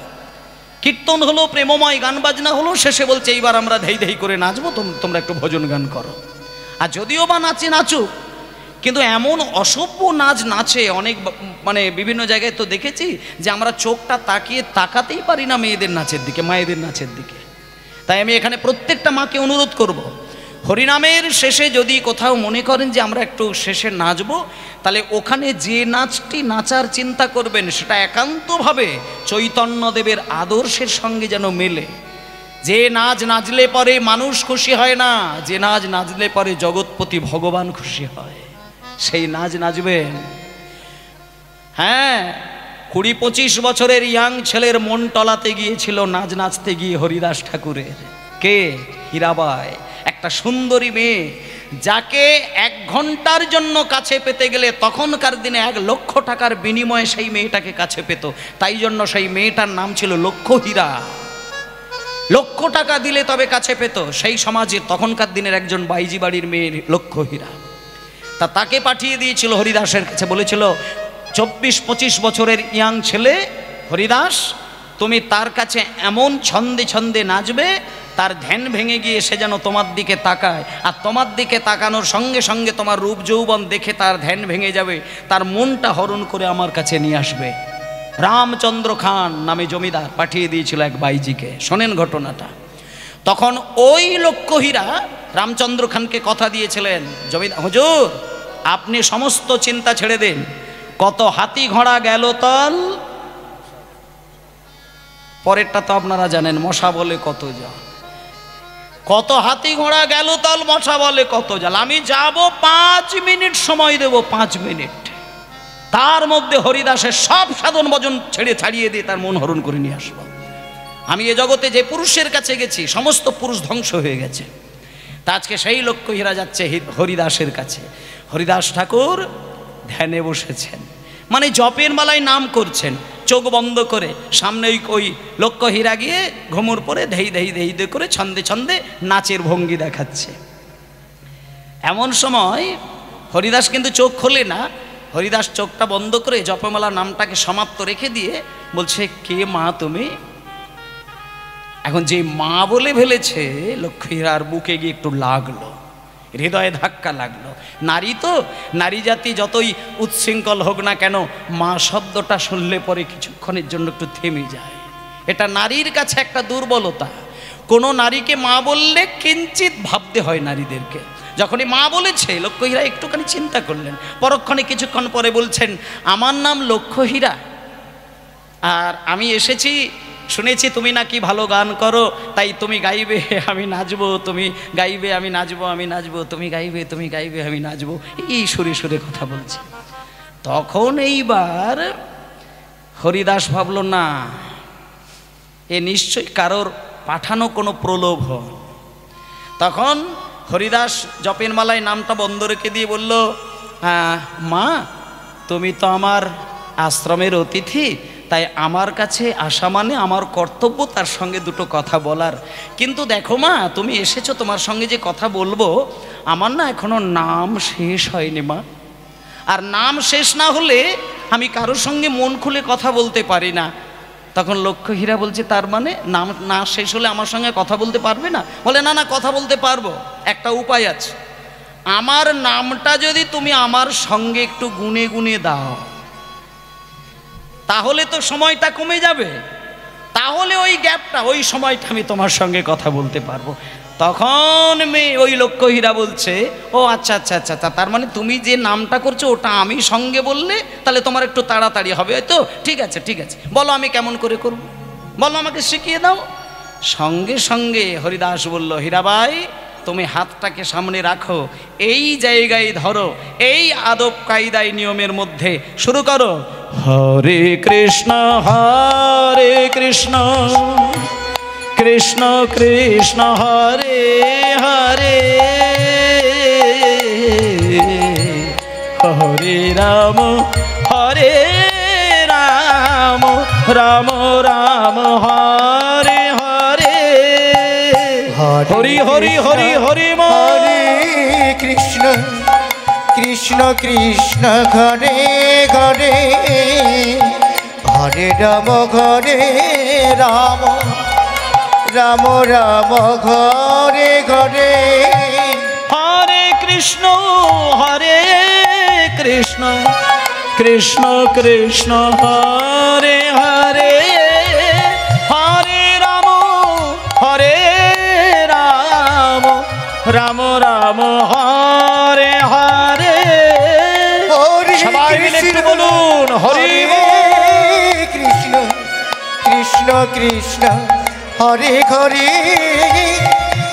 কীর্তন হলো, প্রেমময় গান বাজনা হলো, শেষে বলছে এইবার আমরা ধেই ধেই করে নাচবো, তোমরা একটু ভজন গান করো। আর যদিও বা নাচে নাচুক, কিন্তু এমন অসভ্য নাচ নাচে অনেক, মানে বিভিন্ন জায়গায় তো দেখেছি যে আমরা চোখটা তাকাতেই পারি না মেয়েদের নাচের দিকে, মায়েদের নাচের দিকে। তাই আমি এখানে প্রত্যেকটা মাকে অনুরোধ করব, হরিনামের শেষে যদি কোথাও মনে করেন যে আমরা একটু শেষে নাচবো, তাহলে ওখানে যে নাচটি নাচার চিন্তা করবেন সেটা একান্তভাবে চৈতন্যদেবের আদর্শের সঙ্গে যেন মেলে। যে নাচ নাচলে পরে মানুষ খুশি হয় না, যে নাচ নাচলে পরে জগৎপতি ভগবান খুশি হয়, সেই নাচ নাচবেন। হ্যাঁ, 20-25 বছরের ইয়াং ছেলের মন টলাতে গিয়েছিল নাচ নাচতে গিয়ে হরিদাস ঠাকুরের। কে? হীরাবাই, একটা সুন্দরী মেয়ে, যাকে 1 ঘন্টার জন্য কাছে পেতে গেলে তখনকার দিনে 1 লক্ষ টাকার বিনিময়ে সেই মেয়েটাকে কাছে পেত। তাই জন্য সেই মেয়েটার নাম ছিল লক্ষ্মীহীরা। 1 লক্ষ টাকা দিলে তবে কাছে পেত। সেই সমাজে তখনকার দিনের একজন বাইজি বাড়ির মেয়ে লক্ষ্মীহীরা। তাকে পাঠিয়ে দিয়েছিল হরিদাসের কাছে, বলেছিল 24-25 বছরের ইয়াং ছেলে হরিদাস, তুমি তার কাছে এমন ছন্দে ছন্দে নাচবে তার ধ্যান ভেঙে গিয়ে সে যেন তোমার দিকে তাকায়, আর তোমার দিকে তাকানোর সঙ্গে সঙ্গে তোমার রূপ যৌবন দেখে তার ধ্যান ভেঙে যাবে, তার মনটা হরণ করে আমার কাছে নিয়ে আসবে। রামচন্দ্র খান নামে জমিদার পাঠিয়ে দিয়েছিল এক বাইজিকে। শোনেন ঘটনাটা। তখন ওই লক্ষ্মীহীরা রামচন্দ্র খানকে কথা দিয়েছিলেন, জমিদার হুজুর আপনি সমস্ত চিন্তা ছেড়ে দিন, কত হাতি ঘোড়া গেল তল, পরেরটা তো আপনারা জানেন, মশা বলে কত জাল। কত হাতি ঘোড়া গেল তল, মশা বলে কত জাল। আমি যাব, 5 মিনিট সময় দেব, 5 মিনিট, তার মধ্যে হরিদাসের সব সাধন ভজন ছাড়িয়ে দিয়ে তার মন হরণ করে নিয়ে আসবো। আমি এ জগতে যে পুরুষের কাছে গেছি সমস্ত পুরুষ ধ্বংস হয়ে গেছে। তা আজকে সেই লক্ষ্মীহীরা যাচ্ছে হরিদাসের কাছে। হরিদাস ঠাকুর ধ্যানে বসেছেন, মানে জপের মালায় নাম করছেন, চোখ বন্ধ করে। সামনে ওই লক্ষ্মীহীরা গিয়ে ঘুমুর পরে ধেই ধেই ধেই ধে করে ছন্দে ছন্দে নাচের ভঙ্গি দেখাচ্ছে। এমন সময় হরিদাস কিন্তু চোখ খোলে না। হরিদাস চোখটা বন্ধ করে জপমালা নামটাকে সমাপ্ত রেখে দিয়ে বলছে, কে মা তুমি? এখন যে মা বলে ফেলেছে, লক্ষ্মীহীরার বুকে গিয়ে একটু লাগলো, হৃদয়ে ধাক্কা লাগলো। নারী তো, নারী জাতি যতই উচ্ছৃঙ্খল হোক না কেন, মা শব্দটা শুনলে পরে কিছুক্ষণের জন্য একটু থেমে যায়। এটা নারীর কাছে একটা দুর্বলতা। কোনো নারীকে মা বললে কিঞ্চিত ভাবতে হয় নারীদেরকে। যখনই মা বলেছে, লক্ষ্মীহীরা একটুখানি চিন্তা করলেন, পরক্ষণে কিছুক্ষণ পরে বলছেন, আমার নাম লক্ষ্মীহীরা, আর আমি এসেছি, শুনেছি তুমি নাকি ভালো গান করো, তাই তুমি গাইবে আমি নাচবো, তুমি গাইবে আমি নাচবো, আমি নাচবো তুমি গাইবে, তুমি গাইবে আমি নাচবো, এই সুরে সুরে কথা বলছে। তখন এইবার হরিদাস ভাবলো, না, এ নিশ্চয়ই কারোর পাঠানো কোনো প্রলোভন। তখন হরিদাস জপের মালায় নামটা বন্ধ রেখে দিয়ে বলল, মা, তুমি তো আমার আশ্রমের অতিথি, তাই আমার কাছে আসা মানে আমার কর্তব্য তার সঙ্গে দুটো কথা বলার। কিন্তু দেখো মা, তুমি এসেছো, তোমার সঙ্গে যে কথা বলবো, আমার না এখনো নাম শেষ হয়নি মা, আর নাম শেষ না হলে আমি কারোর সঙ্গে মন খুলে কথা বলতে পারি না। তখন লক্ষ্মীহীরা বলছে, তার মানে নাম না শেষ হলে আমার সঙ্গে কথা বলতে পারবে না? বলে, না না, কথা বলতে পারবো, একটা উপায় আছে। আমার নামটা যদি তুমি আমার সঙ্গে একটু গুনে গুনে দাও, তাহলে তো সময়টা কমে যাবে, তাহলে ওই গ্যাপটা, ওই সময়টা আমি তোমার সঙ্গে কথা বলতে পারবো। তখন ওই লক্ষ্মীহীরা বলছে, ও আচ্ছা আচ্ছা আচ্ছা, তার মানে তুমি যে নামটা করছো ওটা আমি সঙ্গে বললে তাহলে তোমার একটু তাড়াতাড়ি হবে, তো ঠিক আছে ঠিক আছে, বলো আমি কেমন করে করব, বলো আমাকে শিখিয়ে দাও। সঙ্গে সঙ্গে হরিদাস বলল, হীরাবাই, তুমি হাতটাকে সামনে রাখো, এই জায়গায় ধরো, এই আদব কায়দায় নিয়মের মধ্যে শুরু করো, হরে কৃষ্ণ কৃষ্ণ কৃষ্ণ হরে হরে, হরে রাম রাম রাম হরে হরে, হরি হরি হরি হরি হরে কৃষ্ণ কৃষ্ণ কৃষ্ণ ঘরে ঘরে, হরে রাম ঘরে রাম রাম রাম ঘরে ঘরে, হরে কৃষ্ণ কৃষ্ণ কৃষ্ণ হরে হরে, হরে রাম রাম রাম হরে হরে। সবাই মিলে একটু বলুন, হরি কৃষ্ণ কৃষ্ণ কৃষ্ণ হরে হরে,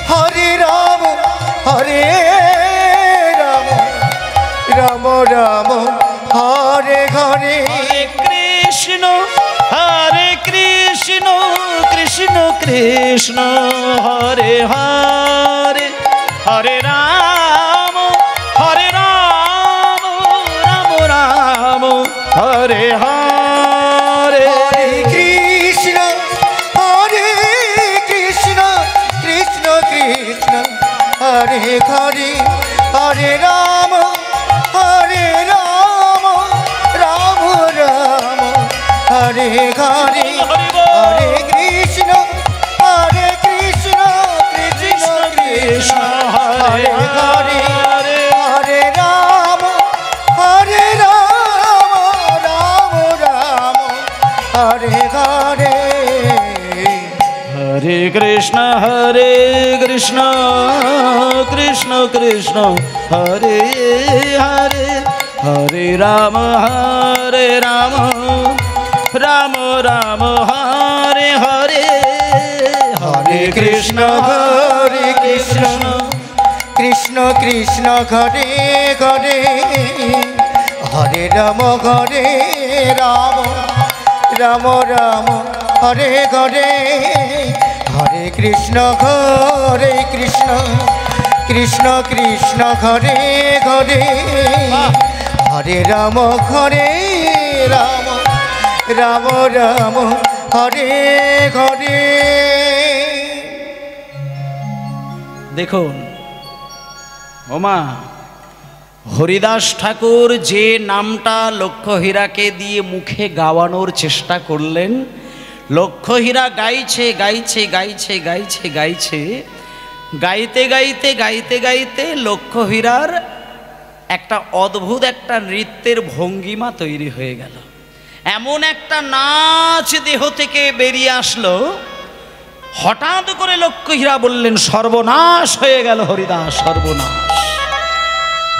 হরে রাম রাম রাম হরে হরে, কৃষ্ণ কৃষ্ণ কৃষ্ণ হরে হরে, হরে রাম রাম রাম হরে হরে, কৃষ্ণ কৃষ্ণ কৃষ্ণ হরে হরে, হরে রাম রাম রাম হরে হরে, হরে কৃষ্ণ কৃষ্ণ কৃষ্ণ হরে হরে, হরে রাম রাম রাম হরে হরে, হরে কৃষ্ণ কৃষ্ণ কৃষ্ণ হরে হরে, হরে রাম রাম রাম হরে হরে, হরে কৃষ্ণ কৃষ্ণ কৃষ্ণ ঘরে ঘরে, হরে রাম রাম রাম রাম হরে হরে, হরে কৃষ্ণ কৃষ্ণ কৃষ্ণ ঘরে ঘরে, হরে রাম রাম রাম হরে হরে। দেখুন ওমা, হরিদাস ঠাকুর যে নামটা লক্ষ্মীহীরাকে দিয়ে মুখে গাওয়ানোর চেষ্টা করলেন, লক্ষ্য হীরা গাইছে গাইছে গাইছে গাইছে গাইছে, গাইতে গাইতে গাইতে গাইতে লক্ষ্য হীরার একটা অদ্ভুত একটা নৃত্যের ভঙ্গিমা তৈরি হয়ে গেল। এমন একটা নাচ দেহ থেকে বেরিয়ে আসলো, হঠাৎ করে লক্ষ্য হীরা বললেন, সর্বনাশ হয়ে গেল হরিদাস, সর্বনাশ।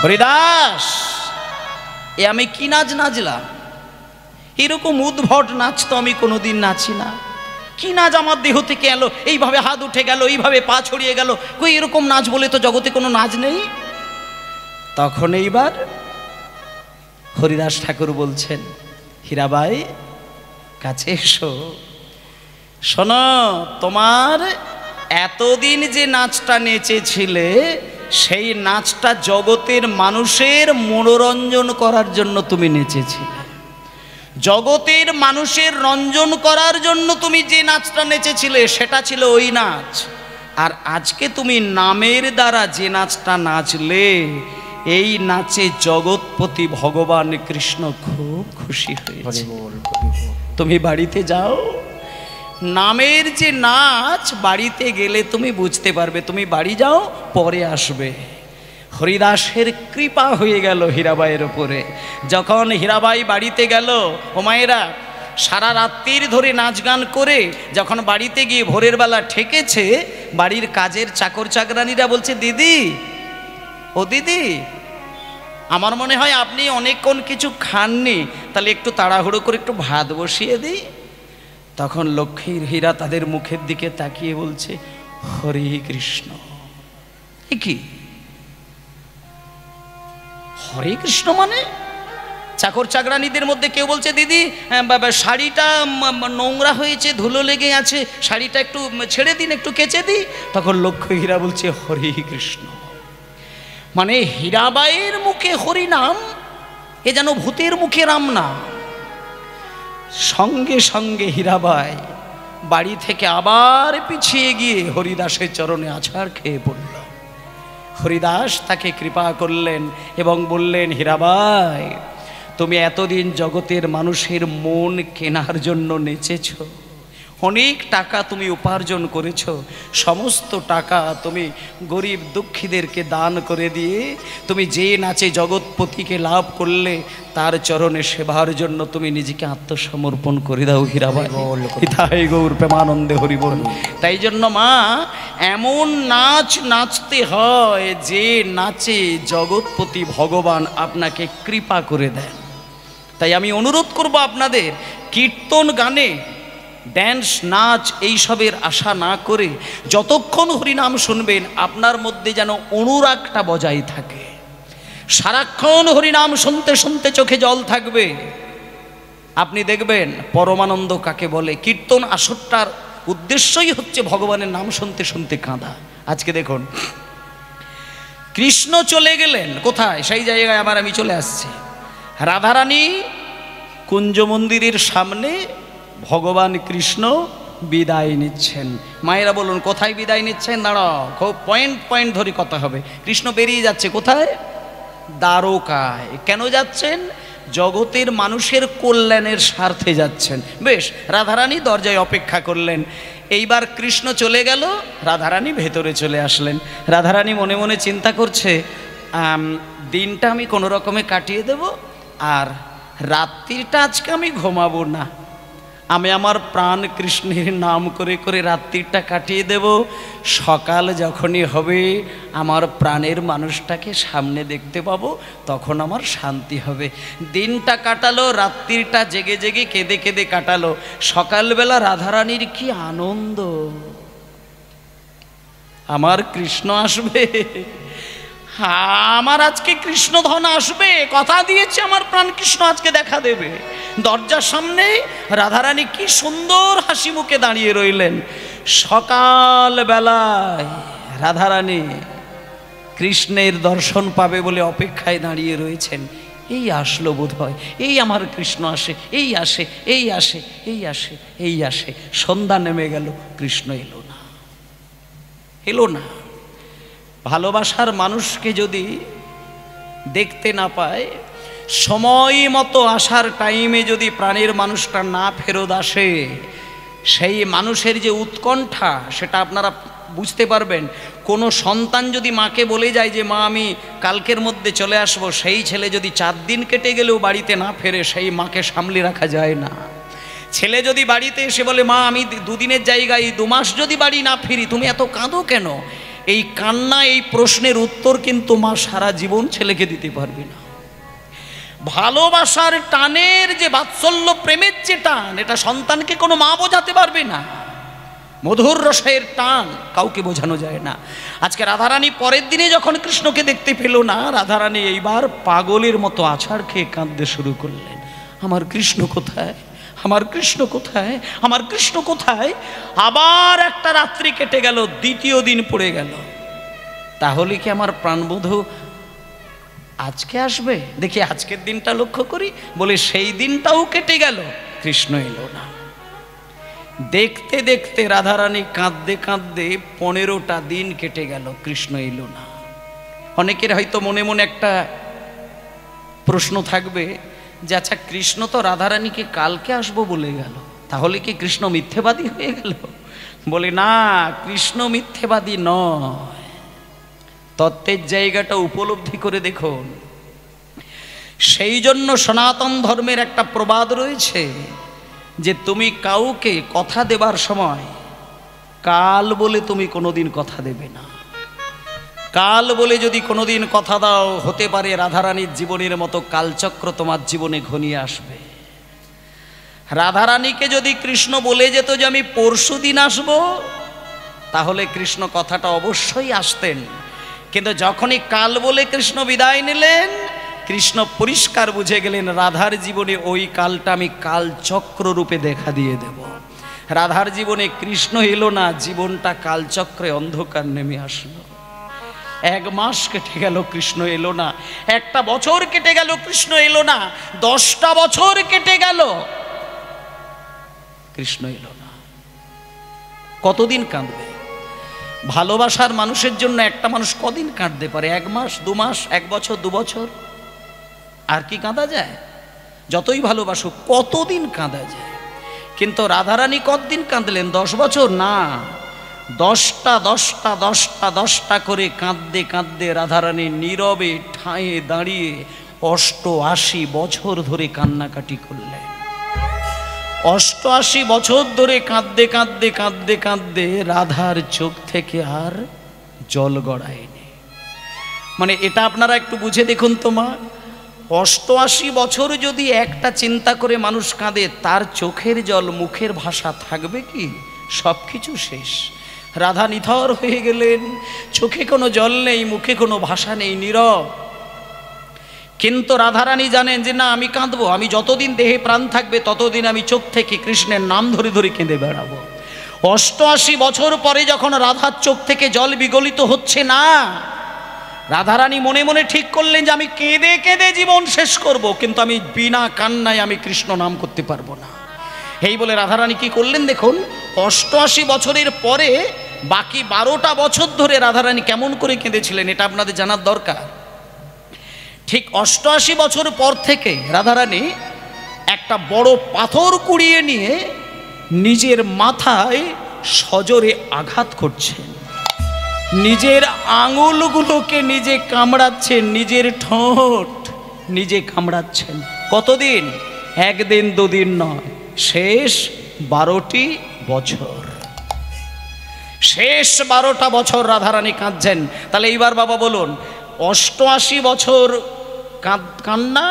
হরিদাস, এ আমি কি নাচ নাচলাম? এরকম উদ্ভট নাচ তো আমি কোনোদিন নাচি না। কি নাচ আমার দেহ থেকে এলো? এইভাবে হাত উঠে গেল, এইভাবে পা ছড়িয়ে গেল, কই এরকম নাচ বলে তো জগতে কোনো নাচ নেই। তখন এইবার হরিদাস ঠাকুর বলছেন, হীরাবাই কাছে এসো, শোনো, তোমার এতদিন যে নাচটা নেচেছিলে সেই নাচটা জগতের মানুষের মনোরঞ্জন করার জন্য তুমি নেচেছিলে। জগতের মানুষের রঞ্জন করার জন্য তুমি যে নাচটা নেচেছিলে সেটা ছিল ওই নাচ। আর আজকে তুমি নামের দ্বারা যে নাচটা নাচলে, এই নাচে জগৎপতি ভগবান কৃষ্ণ খুব খুশি হয়েছে। তুমি বাড়িতে যাও, নামের যে নাচ বাড়িতে গেলে তুমি বুঝতে পারবে। তুমি বাড়ি যাও, পরে আসবে। হরিদাসের কৃপা হয়ে গেল হীরাবাইয়ের উপরে। যখন হীরাবাই বাড়িতে গেল, ও মায়েরা, সারা রাত্রির ধরে নাচ গান করে যখন বাড়িতে গিয়ে ভোরের বেলা ঠেকেছে, বাড়ির কাজের চাকর চাকরানিরা বলছে, দিদি, ও দিদি, আমার মনে হয় আপনি অনেকক্ষণ কিছু খাননি, তাহলে একটু তাড়াহুড়ো করে একটু ভাত বসিয়ে দিই। তখন লক্ষ্মীর হীরা তাদের মুখের দিকে তাকিয়ে বলছে, হরে কৃষ্ণ। কি হরে কৃষ্ণ মানে? চাকর চাকরানিদের মধ্যে কেউ বলছে, দিদি শাড়িটা নোংরা হয়েছে, ধুলো লেগে আছে, শাড়িটা একটু ছেড়ে দিন, একটু কেচে দিই। তখন লক্ষ্মী হীরা বলছে, হরে কৃষ্ণ। মানে হীরাবাইয়ের মুখে হরি নাম, এ যেন ভূতের মুখে রাম না। সঙ্গে সঙ্গে হীরাবাই বাড়ি থেকে আবার পিছিয়ে গিয়ে হরিদাসের চরণে আছাড় খেয়ে পড়ল। হরিদাস তাকে কৃপা করলেন এবং বললেন, হীরাবাই, তুমি এতদিন জগতের মানুষের মন কেনার জন্য নেচেছ, অনেক টাকা তুমি উপার্জন করেছ, সমস্ত টাকা তুমি গরিব দুঃখীদেরকে দান করে দিয়ে তুমি যে নাচে জগৎপতিকে লাভ করলে, তার চরণে সেবার জন্য তুমি নিজেকে আত্মসমর্পণ করে দাও হীরাবাই। তাই গৌর প্রেমানন্দে হরি বল। তাই জন্য মা, এমন নাচ নাচতে হয় যে নাচে জগৎপতি ভগবান আপনাকে কৃপা করে দেন। তাই আমি অনুরোধ করব আপনাদের, কীর্তন গানে ড্যান্স নাচ এইসবের আশা না করে যতক্ষণ হরিনাম শুনবেন আপনার মধ্যে যেন অনুরাগটা বজায় থাকে। সারাক্ষণ হরিনাম শুনতে শুনতে চোখে জল থাকবে। আপনি দেখবেন পরমানন্দ কাকে বলে। কীর্তন আসরটার উদ্দেশ্যই হচ্ছে ভগবানের নাম শুনতে শুনতে কাঁদা। আজকে দেখুন, কৃষ্ণ চলে গেলেন কোথায়, সেই জায়গায় আমি চলে আসছি। রাধারানী কুঞ্জ মন্দিরের সামনে ভগবান কৃষ্ণ বিদায় নিচ্ছেন। মায়েরা বলুন, কোথায় বিদায় নিচ্ছেন? দাঁড়াও, খুব পয়েন্ট পয়েন্ট ধরে কথা হবে। কৃষ্ণ বেরিয়ে যাচ্ছে কোথায়? দ্বারকায়। কেন যাচ্ছেন? জগতের মানুষের কল্যাণের স্বার্থে যাচ্ছেন। বেশ, রাধারানী দরজায় অপেক্ষা করলেন। এইবার কৃষ্ণ চলে গেল, রাধারানী ভেতরে চলে আসলেন। রাধারানী মনে মনে চিন্তা করছে, দিনটা আমি কোনো রকমে কাটিয়ে দেব, আর রাত্রিটা আজকে আমি ঘুমাবো না। আমি আমার প্রাণ কৃষ্ণের নাম করে করে রাত্রিটা কাটিয়ে দেব। সকাল যখনই হবে আমার প্রাণের মানুষটাকে সামনে দেখতে পাবো, তখন আমার শান্তি হবে। দিনটা কাটালো, রাত্রিটা জেগে জেগে কেঁদে কেঁদে কাটালো। সকালবেলা রাধারানীর কি আনন্দ, আমার কৃষ্ণ আসবে, আমার আজকে কৃষ্ণধন আসবে, কথা দিয়েছে আমার প্রাণ কৃষ্ণ আজকে দেখা দেবে। দরজার সামনে রাধারানী কি সুন্দর হাসি মুখে দাঁড়িয়ে রইলেন। সকাল বেলায় রাধারানী কৃষ্ণের দর্শন পাবে বলে অপেক্ষায় দাঁড়িয়ে রয়েছেন। এই আসলো বোধহয়, এই আমার কৃষ্ণ আসে, এই আসে, এই আসে, এই আসে, এই আসে। সন্ধ্যা নেমে গেল, কৃষ্ণ এলো না, এলো না। ভালোবাসার মানুষকে যদি দেখতে না পায়, সময় মতো আসার টাইমে যদি প্রাণের মানুষটা না ফেরত আসে, সেই মানুষের যে উৎকণ্ঠা সেটা আপনারা বুঝতে পারবেন। কোনো সন্তান যদি মাকে বলে যায় যে মা আমি কালকের মধ্যে চলে আসব, সেই ছেলে যদি 4 দিন কেটে গেলেও বাড়িতে না ফেরে, সেই মাকে সামলে রাখা যায় না। ছেলে যদি বাড়িতে এসে বলে মা আমি 2 দিনের জায়গায় 2 মাস যদি বাড়ি না ফিরি, তুমি এত কাঁদো কেন? এই কান্না, এই প্রশ্নের উত্তর কিন্তু মা সারা জীবন ছেলেকে দিতে পারবে না। ভালোবাসার টানের যে বাৎসল্য, প্রেমের যে টান, এটা সন্তানকে কোনো মা বোঝাতে পারবে না। মধুর রসের টান কাউকে বোঝানো যায় না। আজকে রাধারানী পরের দিনে যখন কৃষ্ণকে দেখতে পেল না, রাধারানী এইবার পাগলের মতো আছাড় খেয়ে কাঁদতে শুরু করলেন, আমার কৃষ্ণ কোথায়, আমার কৃষ্ণ কোথায়, আমার কৃষ্ণ কোথায়। আবার একটা রাত্রি কেটে গেল, দ্বিতীয় দিন পড়ে গেল। তাহলে কি আমার প্রাণবধূ আজকে আসবে? দেখি আজকের দিনটা লক্ষ্য করি। বলে সেই দিনটাও কেটে গেল, কৃষ্ণ এলো না। দেখতে দেখতে রাধারানী কাঁদতে কাঁদতে 15টা দিন কেটে গেল, কৃষ্ণ এলো না। অনেকের হয়তো মনে মনে একটা প্রশ্ন থাকবে যে আচ্ছা, কৃষ্ণ তো রাধারানীকে কালকে আসবো বলে গেল, তাহলে কি কৃষ্ণ মিথ্যেবাদী হয়ে গেল? বলে না, কৃষ্ণ মিথ্যেবাদী নয়। তত্ত্বের জায়গাটা উপলব্ধি করে দেখুন। সেই জন্য সনাতন ধর্মের একটা প্রবাদ রয়েছে যে তুমি কাউকে কথা দেবার সময় কাল বলে তুমি কোনোদিন কথা দেবে না। কাল বলে যদি কোনোদিন কথা দাও, হতে পারে রাধারানীর জীবনের মতো কালচক্র তোমার জীবনে ঘনিয়ে আসবে। রাধারানীকে যদি কৃষ্ণ বলে যেত যে আমি পরশু দিন আসবো, তাহলে কৃষ্ণ কথাটা অবশ্যই আসতেন। কিন্তু যখনই কাল বলে কৃষ্ণ বিদায় নিলেন, কৃষ্ণ পরিষ্কার বুঝে গেলেন রাধার জীবনে ওই কালটা আমি কালচক্র রূপে দেখা দিয়ে দেব। রাধার জীবনে কৃষ্ণ এলো না, জীবনটা কালচক্রে অন্ধকার নেমে আসলো। 1 মাস কেটে গেল, কৃষ্ণ এলো না। 1টা বছর কেটে গেল, কৃষ্ণ এলো না। 10টা বছর কেটে গেল, কৃষ্ণ এলো না। কতদিন কাঁদবে? ভালোবাসার মানুষের জন্য একটা মানুষ কদিন কাঁদতে পারে? 1 মাস, 2 মাস, 1 বছর, 2 বছর, আর কি কাঁদা যায়? যতই ভালোবাসো কতদিন কাঁদা যায়? কিন্তু রাধারানী কতদিন কাঁদলেন? 10 বছর না, 10টা করে কাঁদতে কাঁদতে রাধারানী নীরবে ঠাঁয়ে দাঁড়িয়ে 88 বছর ধরে কান্নাকাটি করলেন। 88 বছর ধরে কাঁদতে কাঁদতে কাঁদতে কাঁদতে রাধার চোখ থেকে আর জল গড়ায়নি। মানে এটা আপনারা একটু বুঝে দেখুন তো মা, 88 বছর যদি একটা চিন্তা করে মানুষ কাঁদে, তার চোখের জল, মুখের ভাষা থাকবে কি? সব কিছু শেষ। রাধা নিথর হয়ে গেলেন, চোখে কোনো জল নেই, মুখে কোনো ভাষা নেই, নীরব। কিন্তু রাধারানী জানেন যে না, আমি কাঁদবো, আমি যতদিন দেহে প্রাণ থাকবে ততদিন আমি চোখ থেকে কৃষ্ণের নাম ধরে ধরে কেঁদে বেড়াবো। 88 বছর পরে যখন রাধার চোখ থেকে জল বিগলিত হচ্ছে না, রাধারানী মনে মনে ঠিক করলেন যে আমি কেঁদে কেঁদে জীবন শেষ করব, কিন্তু আমি বিনা কান্নায় আমি কৃষ্ণ নাম করতে পারবো না। এই বলে রাধারানী কি করলেন দেখুন, 88 বছরের পরে বাকি 12টা বছর ধরে রাধারানী কেমন করে কেঁদেছিলেন এটা আপনাদের জানার দরকার। ঠিক 88 বছর পর থেকে রাধারানী একটা বড় পাথর কুড়িয়ে নিয়ে নিজের মাথায় সজোরে আঘাত করছেন, নিজের আঙুলগুলোকে নিজে কামড়াচ্ছেন, নিজের ঠোঁট নিজে কামড়াচ্ছেন। কতদিন? 1 দিন 2 দিন নয়, শেষ 12টি বছর। শেষ 12টা বছর রাধারানী কাঁদছেন। তাহলে এইবার বাবা বলুন, 88 বছর কান্না,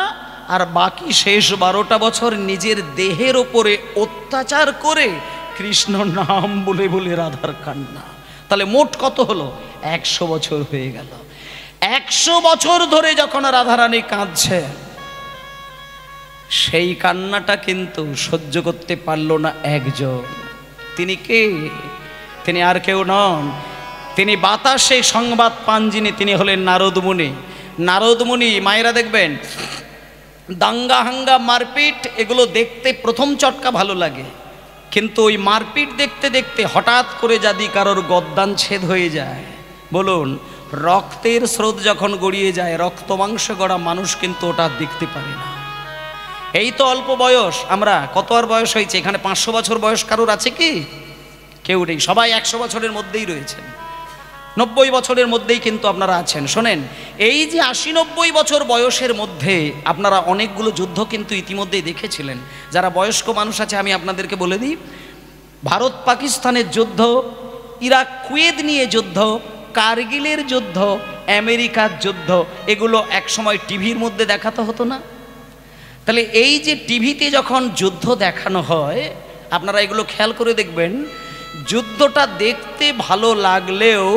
আর বাকি শেষ 12টা বছর নিজের দেহের ওপরে অত্যাচার করে কৃষ্ণ নাম বলে বলে রাধার কান্না। তাহলে মোট কত হলো? 100 বছর হয়ে গেল। 100 বছর ধরে যখন রাধারানী কাঁদছে, সেই কান্নাটা কিন্তু সহ্য করতে পারল না একজন। তিনি কে? তিনি আর কেউ নন, তিনি বাতাসে সংবাদ পান যিনি, তিনি হলেন নারদ মুনি। নারদ মুনি, মায়েরা দেখবেন দাঙ্গা হাঙ্গা মারপিট এগুলো দেখতে প্রথম চটকা ভালো লাগে, কিন্তু ওই মারপিট দেখতে দেখতে হঠাৎ করে যদি কারোর গদ্দান ছেদ হয়ে যায়, বলুন রক্তের স্রোত যখন গড়িয়ে যায়, রক্ত মাংস গড়া মানুষ কিন্তু ওটা দেখতে পারে না। এই তো অল্প বয়স, আমরা কত আর বয়স হয়েছে এখানে? 500 বছর বয়স কারোর আছে কি? কেউ নেই, সবাই 100 বছরের মধ্যেই রয়েছেন, 90 বছরের মধ্যেই কিন্তু আপনারা আছেন। শোনেন, এই যে 80-90 বছর বয়সের মধ্যে আপনারা অনেকগুলো যুদ্ধ কিন্তু ইতিমধ্যেই দেখেছিলেন। যারা বয়স্ক মানুষ আছে আমি আপনাদেরকে বলে দিই, ভারত পাকিস্তানের যুদ্ধ, ইরাক কুয়েত নিয়ে যুদ্ধ, কারগিলের যুদ্ধ, আমেরিকার যুদ্ধ, এগুলো একসময় টিভির মধ্যে দেখাতে হতো না? তাহলে এই যে টিভিতে যখন যুদ্ধ দেখানো হয়, আপনারা এগুলো খেয়াল করে দেখবেন, যুদ্ধটা দেখতে ভালো লাগলেও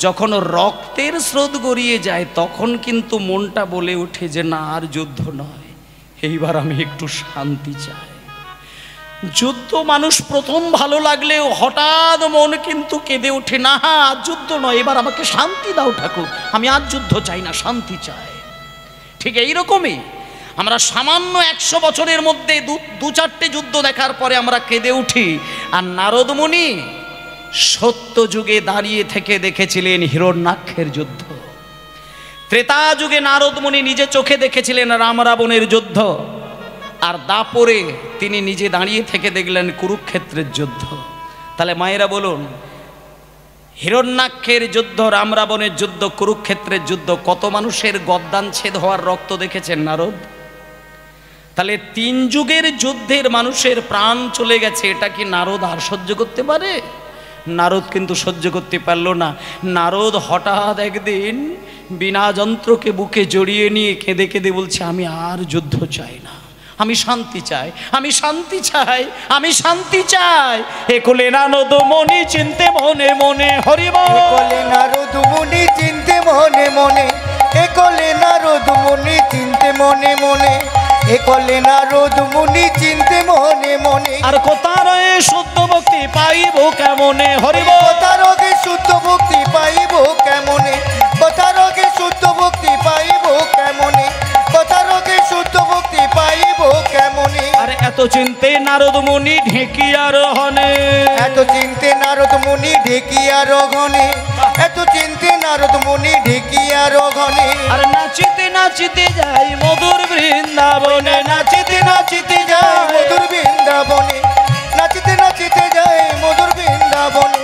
যখন রক্তের স্রোত গড়িয়ে যায় তখন কিন্তু মনটা বলে ওঠে যে না, আর যুদ্ধ নয়, এইবার আমি একটু শান্তি চাই। যুদ্ধ মানুষ প্রথম ভালো লাগলেও হঠাৎ মন কিন্তু কেঁদে ওঠে, না আর যুদ্ধ নয়, এবার আমাকে শান্তি দাও ঠাকুর, আমি আর যুদ্ধ চাই না, শান্তি চাই। ঠিক এইরকমই আমরা সামান্য 100 বছরের মধ্যে দু চারটে যুদ্ধ দেখার পরে আমরা কেঁদে উঠি। আর নারদ মুনি সত্য যুগে দাঁড়িয়ে থেকে দেখেছিলেন হিরণ্যাক্ষের যুদ্ধ, ত্রেতা যুগে নারদ মুনি নিজে চোখে দেখেছিলেন রাম রাবণের যুদ্ধ, আর দাপরে তিনি নিজে দাঁড়িয়ে থেকে দেখলেন কুরুক্ষেত্রের যুদ্ধ। তাহলে মায়েরা বলুন, হিরণ্যাক্ষের যুদ্ধ, রাম রাবণের যুদ্ধ, কুরুক্ষেত্রের যুদ্ধ, কত মানুষের গদ্দান ছেদ হওয়ার রক্ত দেখেছেন নারদ? তাহলে 3 যুগের যুদ্ধের মানুষের প্রাণ চলে গেছে, এটা কি নারদ আর সহ্য করতে পারে? নারদ কিন্তু সহ্য করতে পারল না। নারদ হঠাৎ একদিন বিনা যন্ত্রকে বুকে জড়িয়ে নিয়ে কেঁদে কেঁদে বলছে, আমি আর যুদ্ধ চাই না, আমি শান্তি চাই, আমি শান্তি চাই, আমি শান্তি চাই। একলে নারদ মুনি চিনতে মনে মনে হরিবল, একলে নারদ মুনি চিনতে মনে মনে, একলে নারদ মুনি চিনতে মনে মনে, একলে নারদ মুনি চিনতে মনে মনে। আর কোথায় শুদ্ধ ভক্তি পাইব কেমনে হরিবল, কোথারোগে শুদ্ধ ভক্তি পাইব কেমনে, কোথারোগে শুদ্ধ ভক্তি পাইব কেমনে, কোথারোগে শুদ্ধ ভক্তি পাইব কেমনে। আর এত চিনতে নারদ মুনি ঢেকিয়ার হনে, এত চিনতে নারদ মুনি ঢেকিয়ার ঘনে, এত চিনতে নারদ মুনি ঢেকিয়ার ঘনে। আর নাচিতে নাচিতে যাই মধুর বৃন্দাবনে, নাচিতে নাচিতে যাই মধুর বৃন্দাবনে, নাচিতে নাচিতে যায় মধুর বৃন্দাবনে,